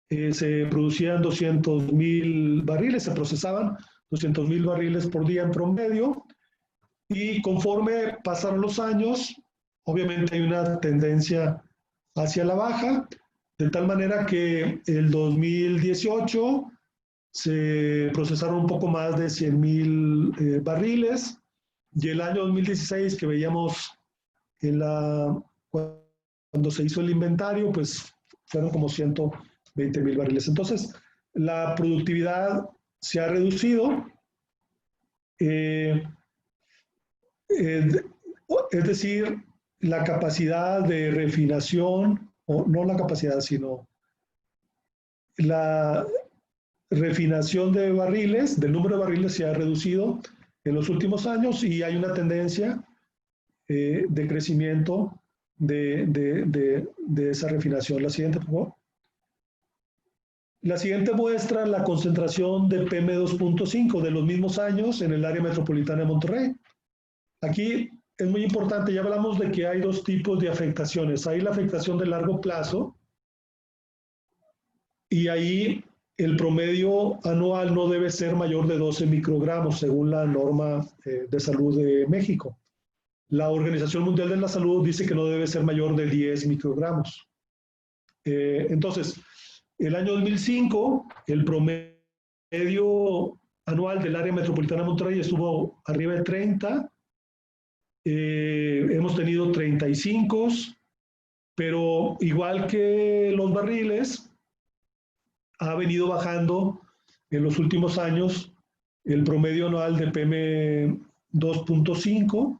se producían 200,000 barriles, se procesaban 200,000 barriles por día en promedio, y conforme pasaron los años, obviamente hay una tendencia hacia la baja, de tal manera que el 2018 se procesaron un poco más de 100,000 barriles, y el año 2016 que veíamos cuando se hizo el inventario, pues fueron como 120,000 barriles. Entonces, la productividad se ha reducido Es decir, la capacidad de refinación, o no la capacidad, sino la refinación de barriles, del número de barriles se ha reducido en los últimos años y hay una tendencia de crecimiento de esa refinación. La siguiente, por favor. La siguiente muestra la concentración de PM2.5 de los mismos años en el área metropolitana de Monterrey. Aquí es muy importante, ya hablamos de que hay dos tipos de afectaciones. Hay la afectación de largo plazo y ahí el promedio anual no debe ser mayor de 12 microgramos según la norma de salud de México. La Organización Mundial de la Salud dice que no debe ser mayor de 10 microgramos. Entonces, el año 2005, el promedio anual del área metropolitana de Monterrey estuvo arriba de 30. Hemos tenido 35, pero igual que los barriles, ha venido bajando en los últimos años el promedio anual de PM2.5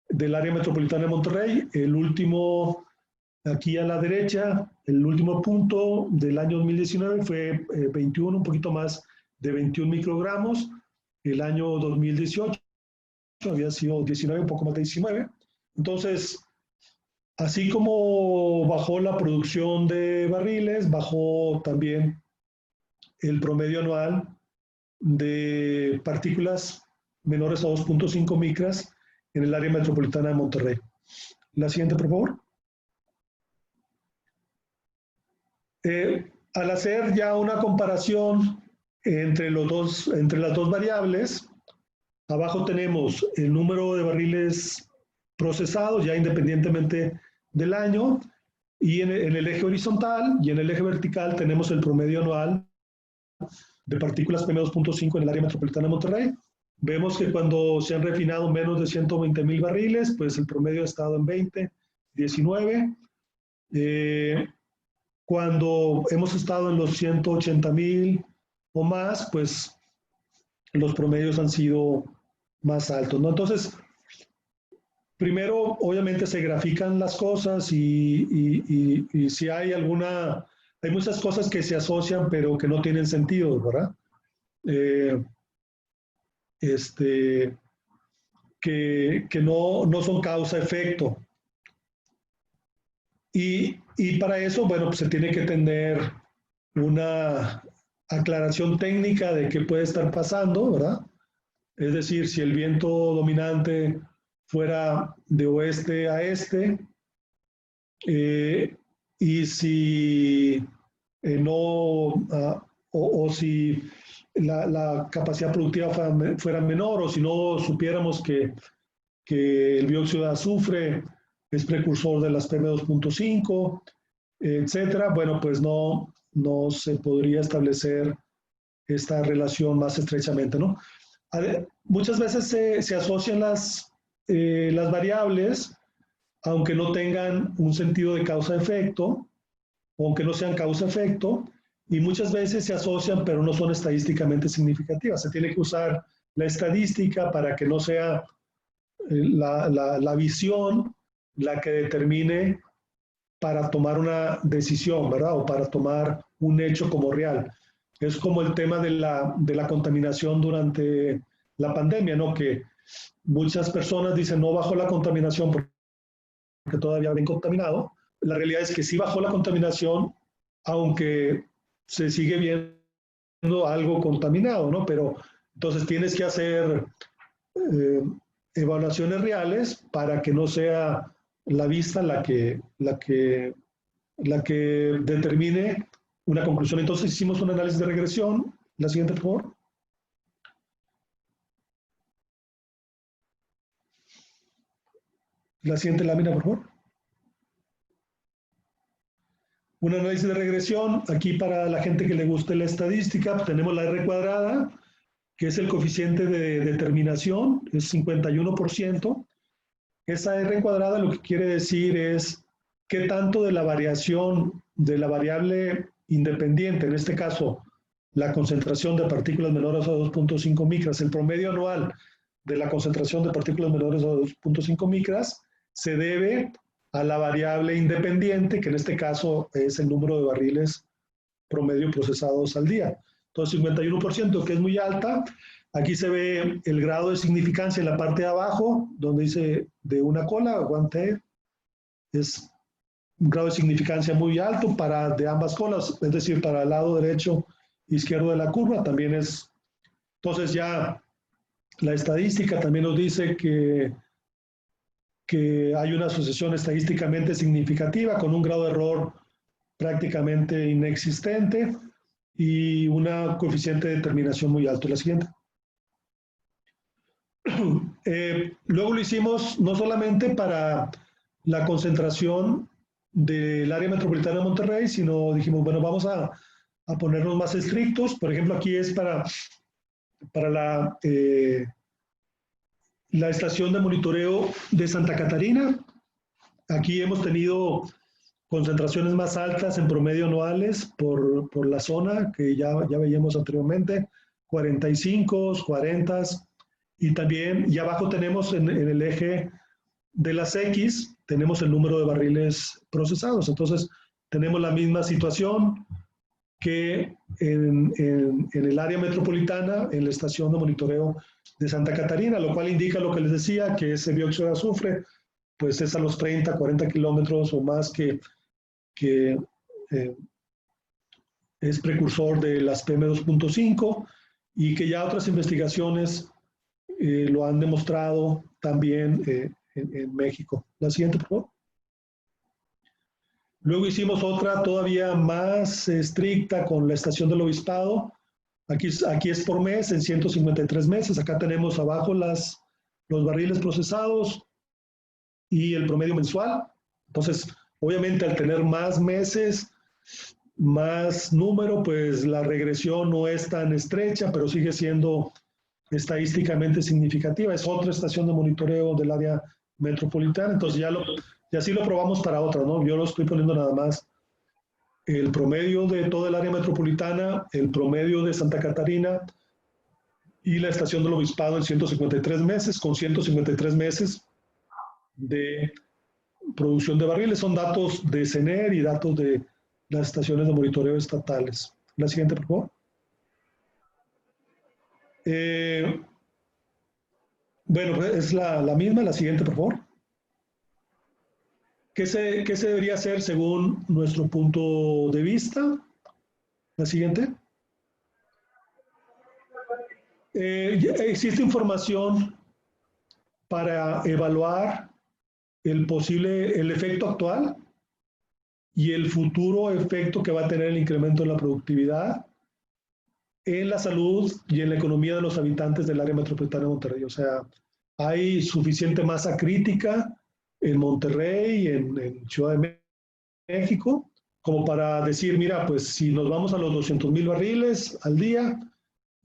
del área metropolitana de Monterrey. El último, aquí a la derecha, el último punto del año 2019 fue 21, un poquito más de 21 microgramos. El año 2018 había sido 19, un poco más de 19. Entonces, así como bajó la producción de barriles, bajó también el promedio anual de partículas menores a 2.5 micras en el área metropolitana de Monterrey. La siguiente, por favor. Al hacer ya una comparación entre las dos variables, abajo tenemos el número de barriles procesados, ya independientemente del año, y en el eje horizontal y en el eje vertical tenemos el promedio anual de partículas PM2.5 en el área metropolitana de Monterrey. Vemos que cuando se han refinado menos de 120,000 barriles, pues el promedio ha estado en 20, 19. Cuando hemos estado en los 180,000 o más, pues los promedios han sido más altos, ¿no? Entonces, primero, obviamente se grafican las cosas y si hay hay muchas cosas que se asocian pero que no tienen sentido, ¿verdad? Que no son causa-efecto. Y para eso, bueno, pues se tiene que tener una aclaración técnica de qué puede estar pasando, ¿verdad? Es decir, si el viento dominante fuera de oeste a este, y si o si la capacidad productiva fuera menor, o si no supiéramos que el dióxido de azufre es precursor de las PM2.5, etcétera, bueno, pues no se podría establecer esta relación más estrechamente, ¿no? Muchas veces se asocian las variables, aunque no tengan un sentido de causa-efecto, aunque no sean causa-efecto, y muchas veces se asocian, pero no son estadísticamente significativas. Se tiene que usar la estadística para que no sea la visión la que determine para tomar una decisión, ¿verdad? O para tomar un hecho como real. Es como el tema de la contaminación durante la pandemia, ¿no? Que muchas personas dicen no bajó la contaminación porque todavía ven contaminado. La realidad es que sí bajó la contaminación, aunque se sigue viendo algo contaminado, ¿no? Pero entonces tienes que hacer evaluaciones reales para que no sea la vista la que determine una conclusión. Entonces hicimos un análisis de regresión. La siguiente, por favor. La siguiente lámina, por favor. Un análisis de regresión. Aquí para la gente que le guste la estadística, tenemos la R cuadrada, que es el coeficiente de determinación, es 51%. Esa R cuadrada lo que quiere decir es qué tanto de la variación de la variable independiente, en este caso la concentración de partículas menores a 2.5 micras, el promedio anual de la concentración de partículas menores a 2.5 micras se debe a la variable independiente, que en este caso es el número de barriles promedio procesados al día. Entonces, 51%, que es muy alta. Aquí se ve el grado de significancia en la parte de abajo, donde dice de una cola, one es un grado de significancia muy alto para de ambas colas, es decir, para el lado derecho e izquierdo de la curva, también es. Entonces ya la estadística también nos dice que hay una asociación estadísticamente significativa con un grado de error prácticamente inexistente y una coeficiente de determinación muy alto. La siguiente. Luego lo hicimos no solamente para la concentración del área metropolitana de Monterrey, sino dijimos, bueno, vamos a ponernos más estrictos. Por ejemplo, aquí es para la estación de monitoreo de Santa Catarina. Aquí hemos tenido concentraciones más altas en promedio anuales por la zona que ya veíamos anteriormente, 45, 40, y también, y abajo tenemos en el eje de las X, tenemos el número de barriles procesados. Entonces, tenemos la misma situación que en el área metropolitana, en la estación de monitoreo de Santa Catarina, lo cual indica lo que les decía, que ese dióxido de azufre, pues es a los 30, 40 kilómetros o más que es precursor de las PM2.5 y que ya otras investigaciones lo han demostrado también en México. La siguiente, por favor. Luego hicimos otra todavía más estricta con la estación del obispado. Aquí es por mes, en 153 meses. Acá tenemos abajo los barriles procesados y el promedio mensual. Entonces, obviamente al tener más meses, más número, pues la regresión no es tan estrecha, pero sigue siendo estadísticamente significativa. Es otra estación de monitoreo del área metropolitana. Entonces ya sí lo probamos para otras, ¿no? Yo lo estoy poniendo nada más el promedio de toda el área metropolitana, el promedio de Santa Catarina y la estación del obispado en 153 meses, con 153 meses de producción de barriles. Son datos de CENER y datos de las estaciones de monitoreo estatales. La siguiente, por favor. Bueno, es la misma. La siguiente, por favor. ¿Qué se debería hacer según nuestro punto de vista? La siguiente. Existe información para evaluar el efecto actual y el futuro efecto que va a tener el incremento de la productividad en la salud y en la economía de los habitantes del área metropolitana de Monterrey. O sea, hay suficiente masa crítica en Monterrey, en Ciudad de México, como para decir, mira, pues si nos vamos a los 200,000 barriles al día,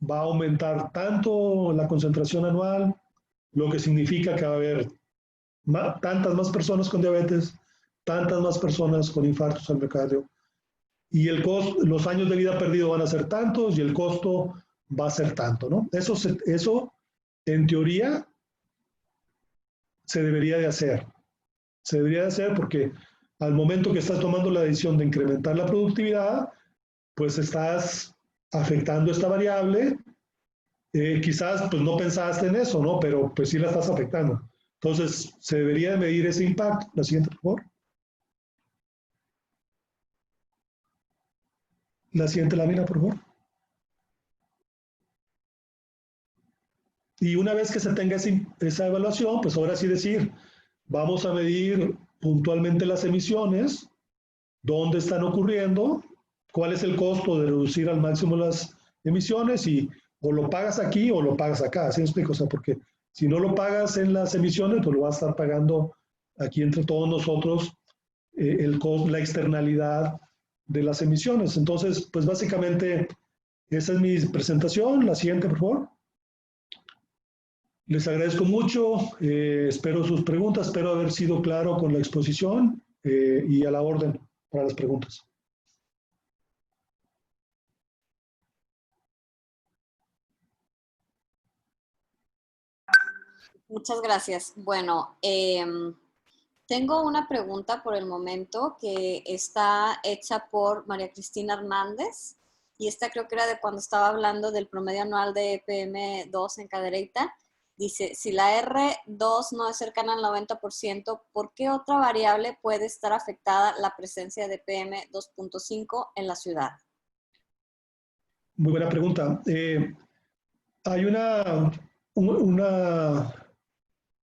va a aumentar tanto la concentración anual, lo que significa que va a haber tantas más personas con diabetes, tantas más personas con infartos al miocardio, y los años de vida perdido van a ser tantos y el costo va a ser tanto, ¿no? Eso en teoría, se debería de hacer. Se debería de hacer porque al momento que estás tomando la decisión de incrementar la productividad, pues estás afectando esta variable. Quizás pues no pensaste en eso, ¿no? Pero pues sí la estás afectando. Entonces, se debería de medir ese impacto. La siguiente, por favor. La siguiente lámina, por favor. Y una vez que se tenga esa evaluación, pues ahora sí decir, vamos a medir puntualmente las emisiones, dónde están ocurriendo, cuál es el costo de reducir al máximo las emisiones y o lo pagas aquí o lo pagas acá, ¿sí me explico? O sea, porque si no lo pagas en las emisiones, pues lo vas a estar pagando aquí entre todos nosotros la externalidad de las emisiones. Entonces, pues básicamente esa es mi presentación. La siguiente, por favor. Les agradezco mucho, espero sus preguntas, espero haber sido claro con la exposición y a la orden para las preguntas. Muchas gracias. Bueno, tengo una pregunta por el momento que está hecha por María Cristina Hernández y esta creo que era de cuando estaba hablando del promedio anual de PM2 en Cadereyta. Dice, si la R2 no es cercana al 90%, ¿por qué otra variable puede estar afectada la presencia de PM2.5 en la ciudad? Muy buena pregunta. Hay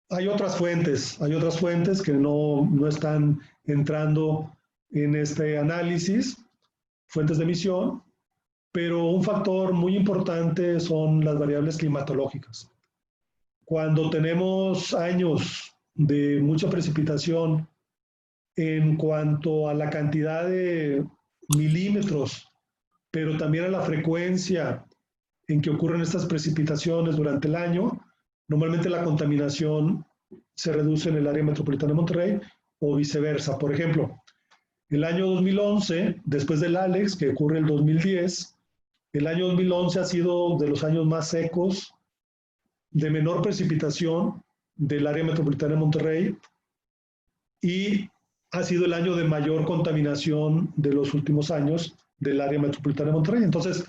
hay otras fuentes que no están entrando en este análisis, fuentes de emisión, pero un factor muy importante son las variables climatológicas. Cuando tenemos años de mucha precipitación en cuanto a la cantidad de milímetros, pero también a la frecuencia en que ocurren estas precipitaciones durante el año, normalmente la contaminación se reduce en el área metropolitana de Monterrey o viceversa. Por ejemplo, el año 2011, después del Alex, que ocurre el 2010, el año 2011 ha sido de los años más secos, de menor precipitación del área metropolitana de Monterrey y ha sido el año de mayor contaminación de los últimos años del área metropolitana de Monterrey. Entonces,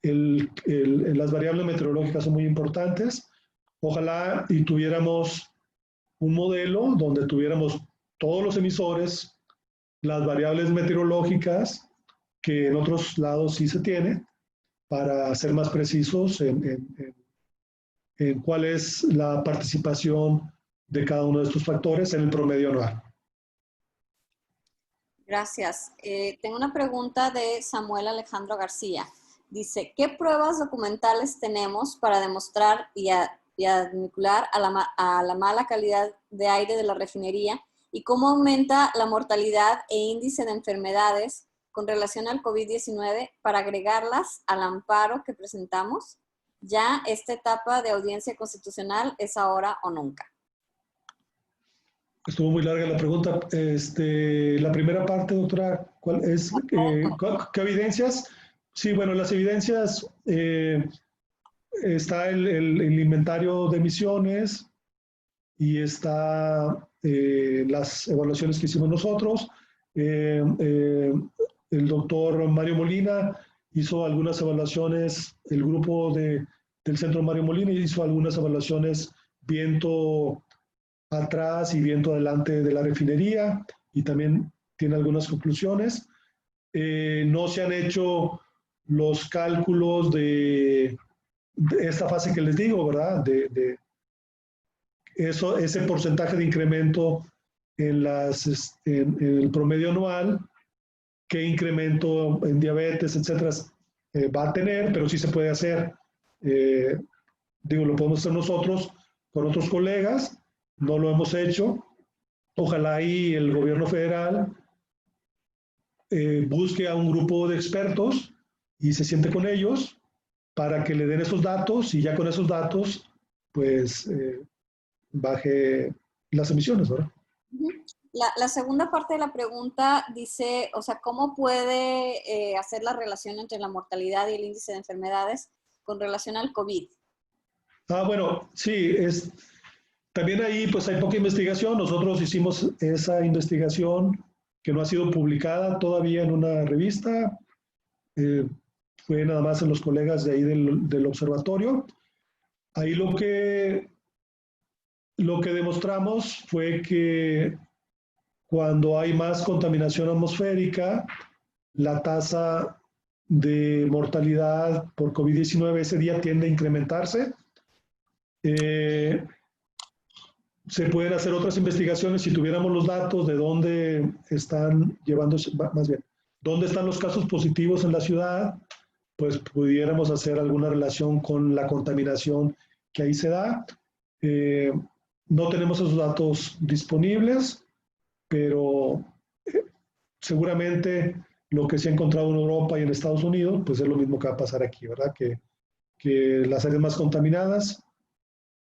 las variables meteorológicas son muy importantes. Ojalá y tuviéramos un modelo donde tuviéramos todos los emisores, las variables meteorológicas, que en otros lados sí se tiene, para ser más precisos en cuál es la participación de cada uno de estos factores en el promedio anual. Gracias. Tengo una pregunta de Samuel Alejandro García. Dice, ¿qué pruebas documentales tenemos para demostrar y vincular a la mala calidad de aire de la refinería y cómo aumenta la mortalidad e índice de enfermedades con relación al COVID-19 para agregarlas al amparo que presentamos? Ya esta etapa de audiencia constitucional es ahora o nunca. Estuvo muy larga la pregunta. La primera parte, doctora, ¿cuál es? ¿Qué evidencias? Sí, bueno, las evidencias, está el inventario de emisiones y está las evaluaciones que hicimos nosotros. El doctor Mario Molina hizo algunas evaluaciones, el grupo del Centro Mario Molina hizo algunas evaluaciones viento atrás y viento adelante de la refinería y también tiene algunas conclusiones. No se han hecho los cálculos de esta fase que les digo, ¿verdad? Ese porcentaje de incremento en el promedio anual, qué incremento en diabetes, etcétera, va a tener, pero sí se puede hacer. Lo podemos hacer nosotros con otros colegas, no lo hemos hecho. Ojalá y el gobierno federal busque a un grupo de expertos y se siente con ellos para que le den esos datos y ya con esos datos, pues, baje las emisiones, ¿verdad? La segunda parte de la pregunta dice, o sea, ¿cómo puede hacer la relación entre la mortalidad y el índice de enfermedades con relación al COVID? Bueno, sí, también ahí pues hay poca investigación. Nosotros hicimos esa investigación que no ha sido publicada todavía en una revista. Fue nada más en los colegas de ahí del observatorio. Ahí lo que demostramos fue que cuando hay más contaminación atmosférica, la tasa de mortalidad por COVID-19 ese día tiende a incrementarse. Se pueden hacer otras investigaciones si tuviéramos los datos de dónde están llevándose, más bien, dónde están los casos positivos en la ciudad, pues pudiéramos hacer alguna relación con la contaminación que ahí se da. No tenemos esos datos disponibles, pero seguramente lo que se ha encontrado en Europa y en Estados Unidos, pues es lo mismo que va a pasar aquí, ¿verdad? Que las áreas más contaminadas,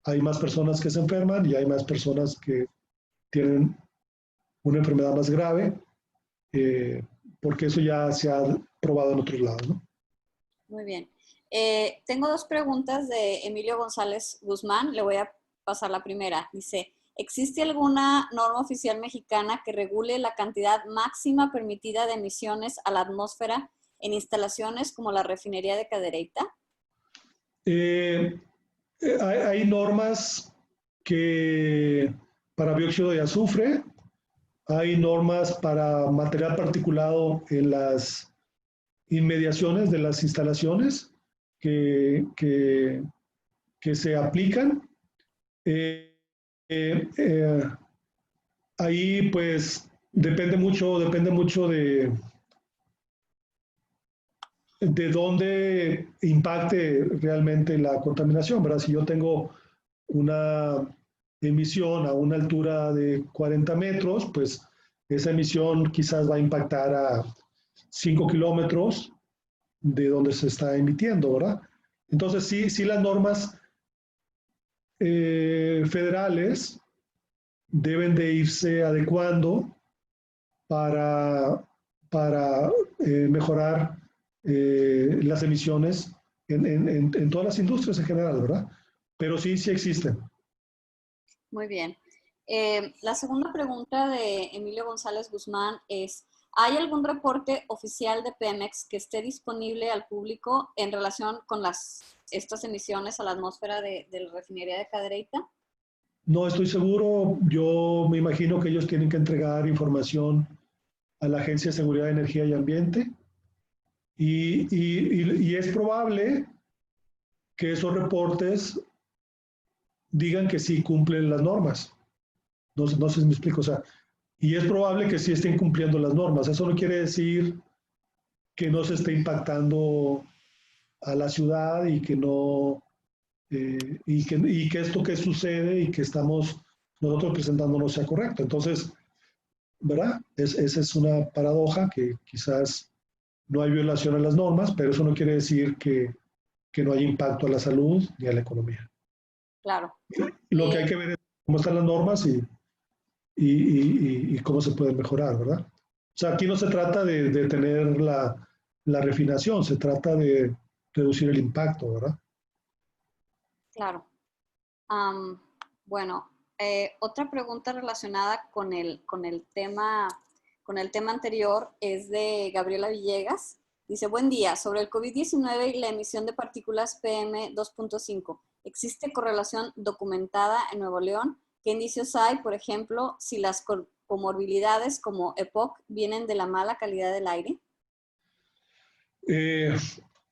hay más personas que se enferman y hay más personas que tienen una enfermedad más grave, porque eso ya se ha probado en otros lados, ¿no? Muy bien. Tengo dos preguntas de Emilio González Guzmán. Le voy a pasar la primera. Dice, ¿existe alguna norma oficial mexicana que regule la cantidad máxima permitida de emisiones a la atmósfera en instalaciones como la refinería de Cadereyta? Eh, hay normas que para dióxido de azufre, hay normas para material particulado en las inmediaciones de las instalaciones que, que, que se aplican. Eh, eh, eh, ahí pues depende mucho de dónde impacte realmente la contaminación, ¿verdad? Si yo tengo una emisión a una altura de 40 metros, pues esa emisión quizás va a impactar a 5 kilómetros de donde se está emitiendo, ¿verdad? Entonces sí las normas federales deben de irse adecuando para, para mejorar las emisiones en todas las industrias en general, ¿verdad? Pero sí existen. Muy bien. La segunda pregunta de Emilio González Guzmán es, ¿hay algún reporte oficial de Pemex que esté disponible al público en relación con estas emisiones a la atmósfera de la refinería de Cadereyta? No estoy seguro, yo me imagino que ellos tienen que entregar información a la Agencia de Seguridad de Energía y Ambiente y es probable que esos reportes digan que sí cumplen las normas. No sé si me explico, o sea, y es probable que sí estén cumpliendo las normas. Eso no quiere decir que no se esté impactando a la ciudad y que no, y que esto que sucede y que estamos nosotros presentando no sea correcto. Entonces, ¿verdad? Esa es una paradoja que quizás no hay violación a las normas, pero eso no quiere decir que no haya impacto a la salud ni a la economía. Claro. Lo que hay que ver es cómo están las normas y cómo se pueden mejorar, ¿verdad? O sea, aquí no se trata de tener la refinación, se trata de reducir el impacto, ¿verdad? Claro. Um, bueno, otra pregunta relacionada con el tema anterior es de Gabriela Villegas. Dice, buen día, sobre el COVID-19 y la emisión de partículas PM2.5, ¿existe correlación documentada en Nuevo León? ¿Qué indicios hay, por ejemplo, si las comorbilidades como EPOC vienen de la mala calidad del aire? Eh,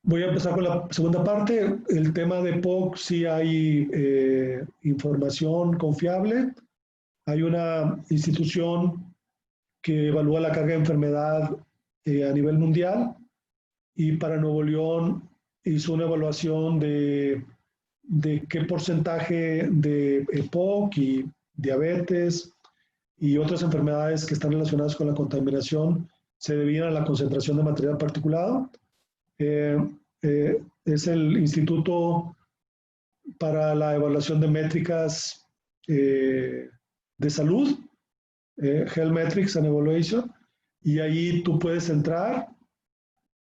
Voy a empezar con la segunda parte. El tema de POC, sí hay información confiable. Hay una institución que evalúa la carga de enfermedad a nivel mundial y para Nuevo León hizo una evaluación de qué porcentaje de EPOC y diabetes y otras enfermedades que están relacionadas con la contaminación se debían a la concentración de material particulado. Eh, es el Instituto para la Evaluación de Métricas de Salud, Health Metrics and Evaluation, y ahí tú puedes entrar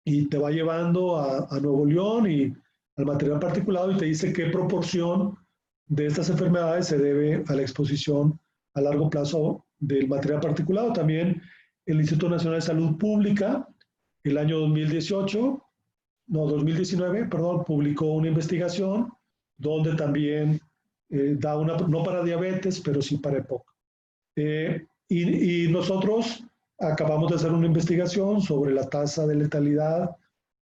y te va llevando a Nuevo León y al material particulado y te dice qué proporción de estas enfermedades se debe a la exposición a largo plazo del material particulado. También el Instituto Nacional de Salud Pública, el año 2019, perdón, publicó una investigación donde también da una, no para diabetes, pero sí para EPOC. Y nosotros acabamos de hacer una investigación sobre la tasa de letalidad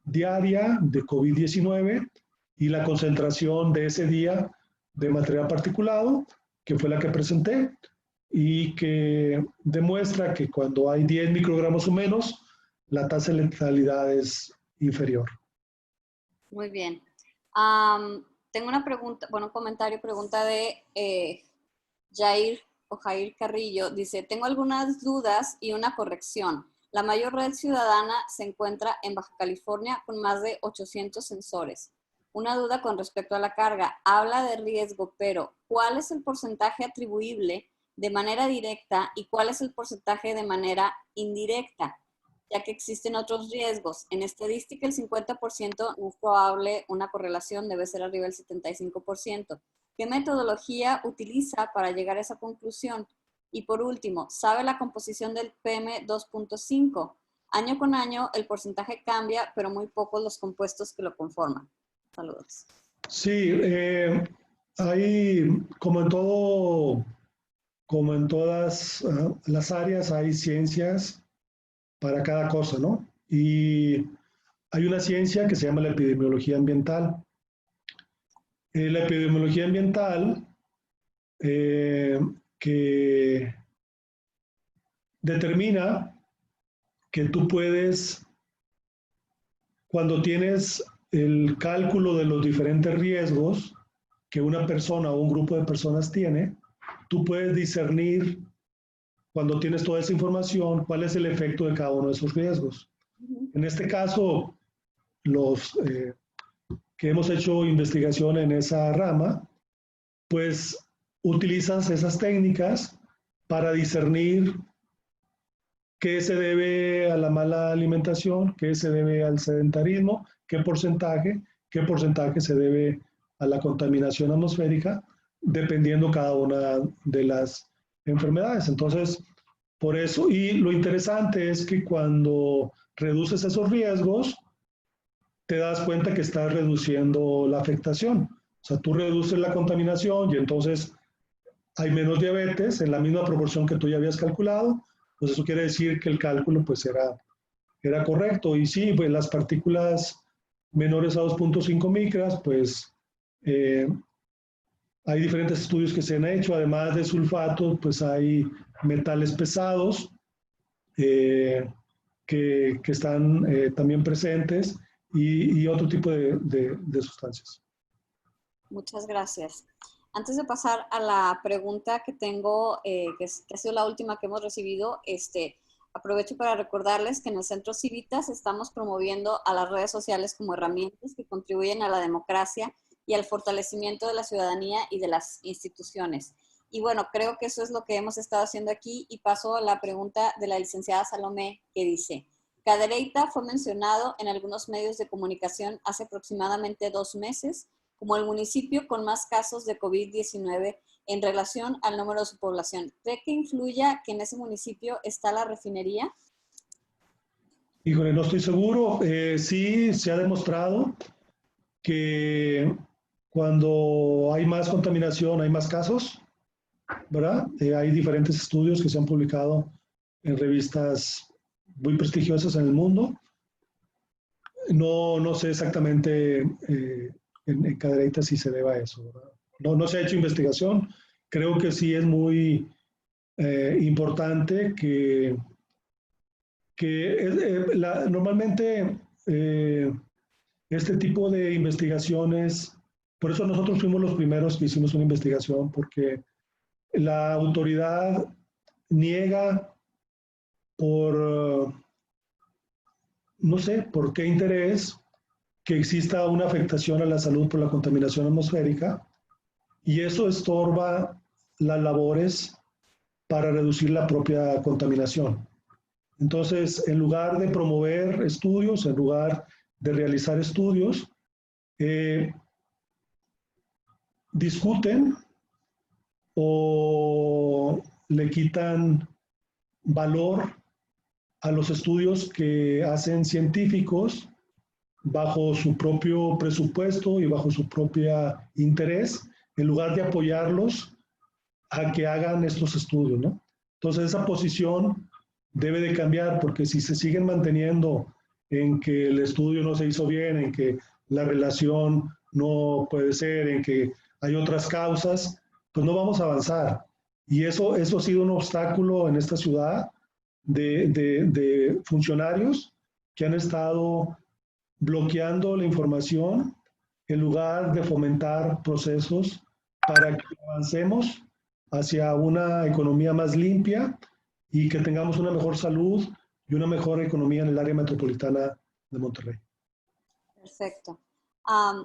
diaria de COVID-19 y la concentración de ese día de material particulado, que fue la que presenté, y que demuestra que cuando hay 10 microgramos o menos, la tasa de letalidad es inferior. Muy bien. Tengo una pregunta, bueno, un comentario, pregunta de Jair Carrillo. Dice, tengo algunas dudas y una corrección. La mayor red ciudadana se encuentra en Baja California con más de 800 sensores. Una duda con respecto a la carga. Habla de riesgo, pero ¿cuál es el porcentaje atribuible de manera directa y cuál es el porcentaje de manera indirecta? Ya que existen otros riesgos. En estadística, el 50% no es probable una correlación, debe ser arriba del 75%. ¿Qué metodología utiliza para llegar a esa conclusión? Y por último, ¿sabe la composición del PM2.5? Año con año el porcentaje cambia, pero muy pocos los compuestos que lo conforman. Saludos. Sí, hay, como en todas las áreas, hay ciencias para cada cosa, ¿no? Y hay una ciencia que se llama la epidemiología ambiental. La epidemiología ambiental que determina que tú puedes, cuando tienes el cálculo de los diferentes riesgos que una persona o un grupo de personas tiene, tú puedes discernir, cuando tienes toda esa información, cuál es el efecto de cada uno de esos riesgos. En este caso, los que hemos hecho investigación en esa rama, pues utilizas esas técnicas para discernir qué se debe a la mala alimentación, qué se debe al sedentarismo, qué porcentaje se debe a la contaminación atmosférica, dependiendo cada una de las enfermedades. Entonces, por eso, y lo interesante es que cuando reduces esos riesgos, te das cuenta que estás reduciendo la afectación. O sea, tú reduces la contaminación y entonces hay menos diabetes en la misma proporción que tú ya habías calculado, pues eso quiere decir que el cálculo pues era correcto. Y sí, pues las partículas menores a 2.5 micras, pues hay diferentes estudios que se han hecho, además de sulfato, pues hay metales pesados que están también presentes y otro tipo de sustancias. Muchas gracias. Antes de pasar a la pregunta que tengo, que ha sido la última que hemos recibido, aprovecho para recordarles que en el Centro Civitas estamos promoviendo a las redes sociales como herramientas que contribuyen a la democracia y al fortalecimiento de la ciudadanía y de las instituciones. Y bueno, creo que eso es lo que hemos estado haciendo aquí y paso a la pregunta de la licenciada Salomé, que dice: Cadereyta fue mencionado en algunos medios de comunicación hace aproximadamente 2 meses como el municipio con más casos de COVID-19 en relación al número de su población. ¿Cree que influya que en ese municipio está la refinería? Híjole, no estoy seguro. Sí, se ha demostrado que cuando hay más contaminación hay más casos, ¿verdad? Hay diferentes estudios que se han publicado en revistas muy prestigiosas en el mundo. No sé exactamente en Cadereyta si se deba a eso, ¿verdad? No se ha hecho investigación. Creo que sí es muy importante normalmente este tipo de investigaciones, por eso nosotros fuimos los primeros que hicimos una investigación, porque la autoridad niega por, no sé, por qué interés que exista una afectación a la salud por la contaminación atmosférica y eso estorba las labores para reducir la propia contaminación. Entonces, en lugar de promover estudios, en lugar de realizar estudios, discuten o le quitan valor a los estudios que hacen científicos bajo su propio presupuesto y bajo su propio interés, en lugar de apoyarlos a que hagan estos estudios, ¿no? Entonces esa posición debe de cambiar porque si se siguen manteniendo en que el estudio no se hizo bien, en que la relación no puede ser, en que hay otras causas, pues no vamos a avanzar. Y eso ha sido un obstáculo en esta ciudad de funcionarios que han estado bloqueando la información en lugar de fomentar procesos para que avancemos hacia una economía más limpia y que tengamos una mejor salud y una mejor economía en el área metropolitana de Monterrey. Perfecto.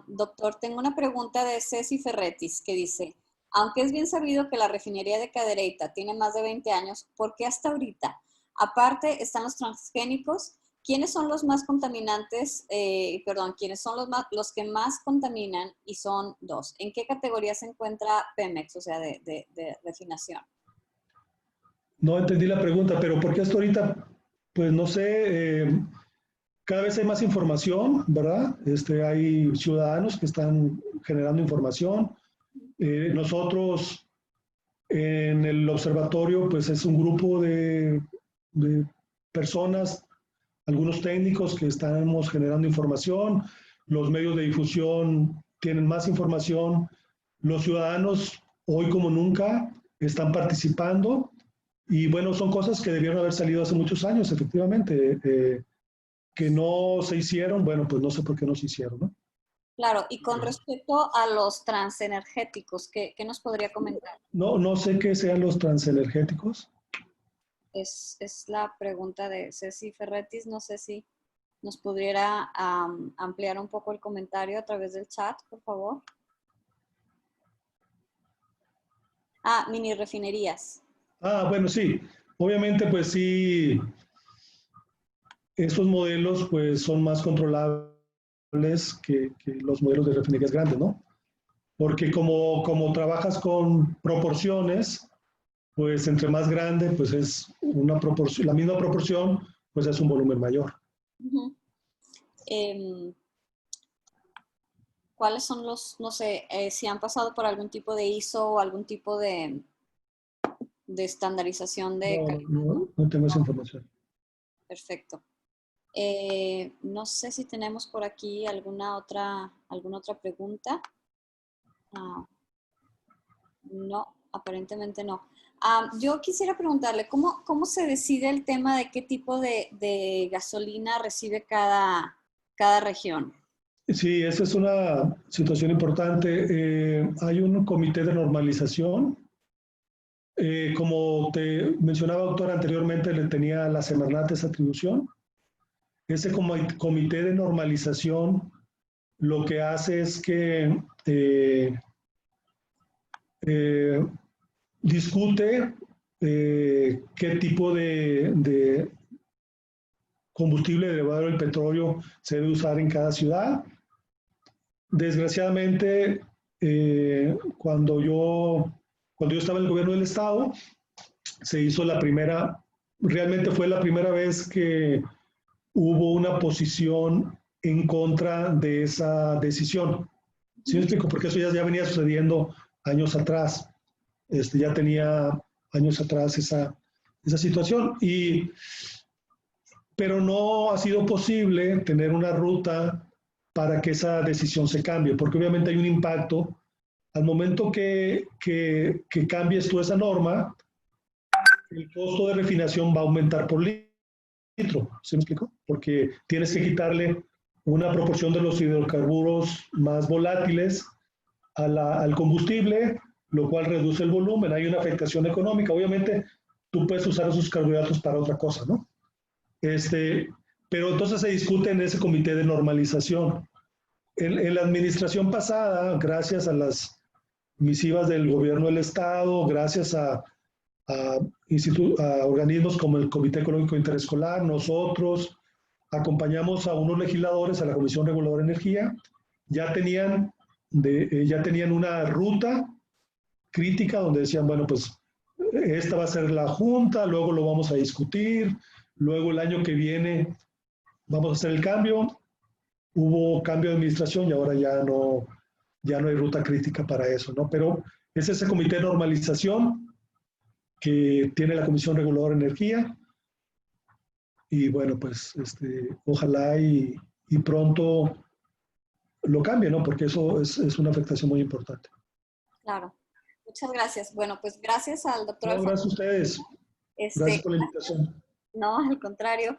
Doctor, tengo una pregunta de Ceci Ferretis que dice: aunque es bien sabido que la refinería de Cadereyta tiene más de 20 años, ¿por qué hasta ahorita? Aparte están los transgénicos ¿quiénes son los más contaminantes? ¿Quiénes son los que más contaminan? Y son dos. ¿En qué categoría se encuentra Pemex, o sea, de refinación? No entendí la pregunta, pero ¿por qué hasta ahorita? Pues no sé, cada vez hay más información, ¿verdad? Hay ciudadanos que están generando información. Nosotros en el observatorio, pues es un grupo de personas, algunos técnicos que estamos generando información, los medios de difusión tienen más información, los ciudadanos hoy como nunca están participando y bueno, son cosas que debieron haber salido hace muchos años, efectivamente, que no se hicieron, bueno, pues no sé por qué no se hicieron, ¿no? Claro, y con respecto a los transenergéticos, ¿qué nos podría comentar? No, no sé qué sean los transenergéticos. Es la pregunta de Ceci Ferretis. No sé si nos pudiera ampliar un poco el comentario a través del chat, por favor. Mini refinerías. Bueno, sí. Obviamente, pues sí, estos modelos pues son más controlables que los modelos de refinerías grandes, ¿no? Porque como trabajas con proporciones, pues entre más grande, pues es una proporción, la misma proporción, pues es un volumen mayor. Uh-huh. ¿Cuáles son los, no sé, si han pasado por algún tipo de ISO o algún tipo de estandarización de calidad? No tengo esa información. Perfecto. No sé si tenemos por aquí alguna otra pregunta. No, aparentemente no. Yo quisiera preguntarle, ¿cómo se decide el tema de qué tipo de gasolina recibe cada región? Sí, esa es una situación importante. Hay un comité de normalización. Como te mencionaba, doctor, anteriormente le tenía la Semarnat esa atribución. Ese comité de normalización lo que hace es que eh, discute qué tipo de combustible derivado del petróleo se debe usar en cada ciudad. Desgraciadamente, cuando yo estaba en el gobierno del estado, se hizo realmente fue la primera vez que hubo una posición en contra de esa decisión. ¿Sí me explico? Porque eso ya venía sucediendo años atrás. Ya tenía años atrás esa situación. Pero no ha sido posible tener una ruta para que esa decisión se cambie, porque obviamente hay un impacto. Al momento que cambies tú esa norma, el costo de refinación va a aumentar por litro, ¿se me explicó? Porque tienes que quitarle una proporción de los hidrocarburos más volátiles al combustible, lo cual reduce el volumen, hay una afectación económica. Obviamente, tú puedes usar esos carbohidratos para otra cosa, ¿no? Pero entonces se discute en ese comité de normalización. En la administración pasada, gracias a las misivas del gobierno del Estado, gracias a organismos como el Comité Económico Interescolar, nosotros acompañamos a unos legisladores a la Comisión Reguladora de Energía, ya tenían una ruta crítica donde decían, bueno, pues esta va a ser la junta, luego lo vamos a discutir, luego el año que viene vamos a hacer el cambio. Hubo cambio de administración y ahora ya no hay ruta crítica para eso, ¿no? Pero es ese comité de normalización que tiene la Comisión Reguladora de Energía y bueno, pues ojalá y pronto lo cambie, ¿no? Porque eso es una afectación muy importante. Claro. Muchas gracias. Bueno, pues gracias al doctor No, Alfonso. gracias a ustedes. Gracias por la invitación. No, al contrario.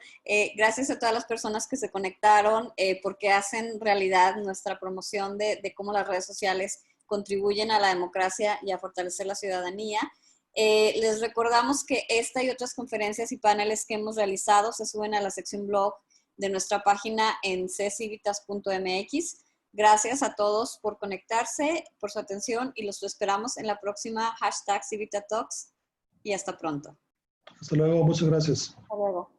Gracias a todas las personas que se conectaron porque hacen realidad nuestra promoción de cómo las redes sociales contribuyen a la democracia y a fortalecer la ciudadanía. Les recordamos que esta y otras conferencias y paneles que hemos realizado se suben a la sección blog de nuestra página en ccivitas.mx. Gracias a todos por conectarse, por su atención y los esperamos en la próxima #CivitaTalks y hasta pronto. Hasta luego, muchas gracias. Hasta luego.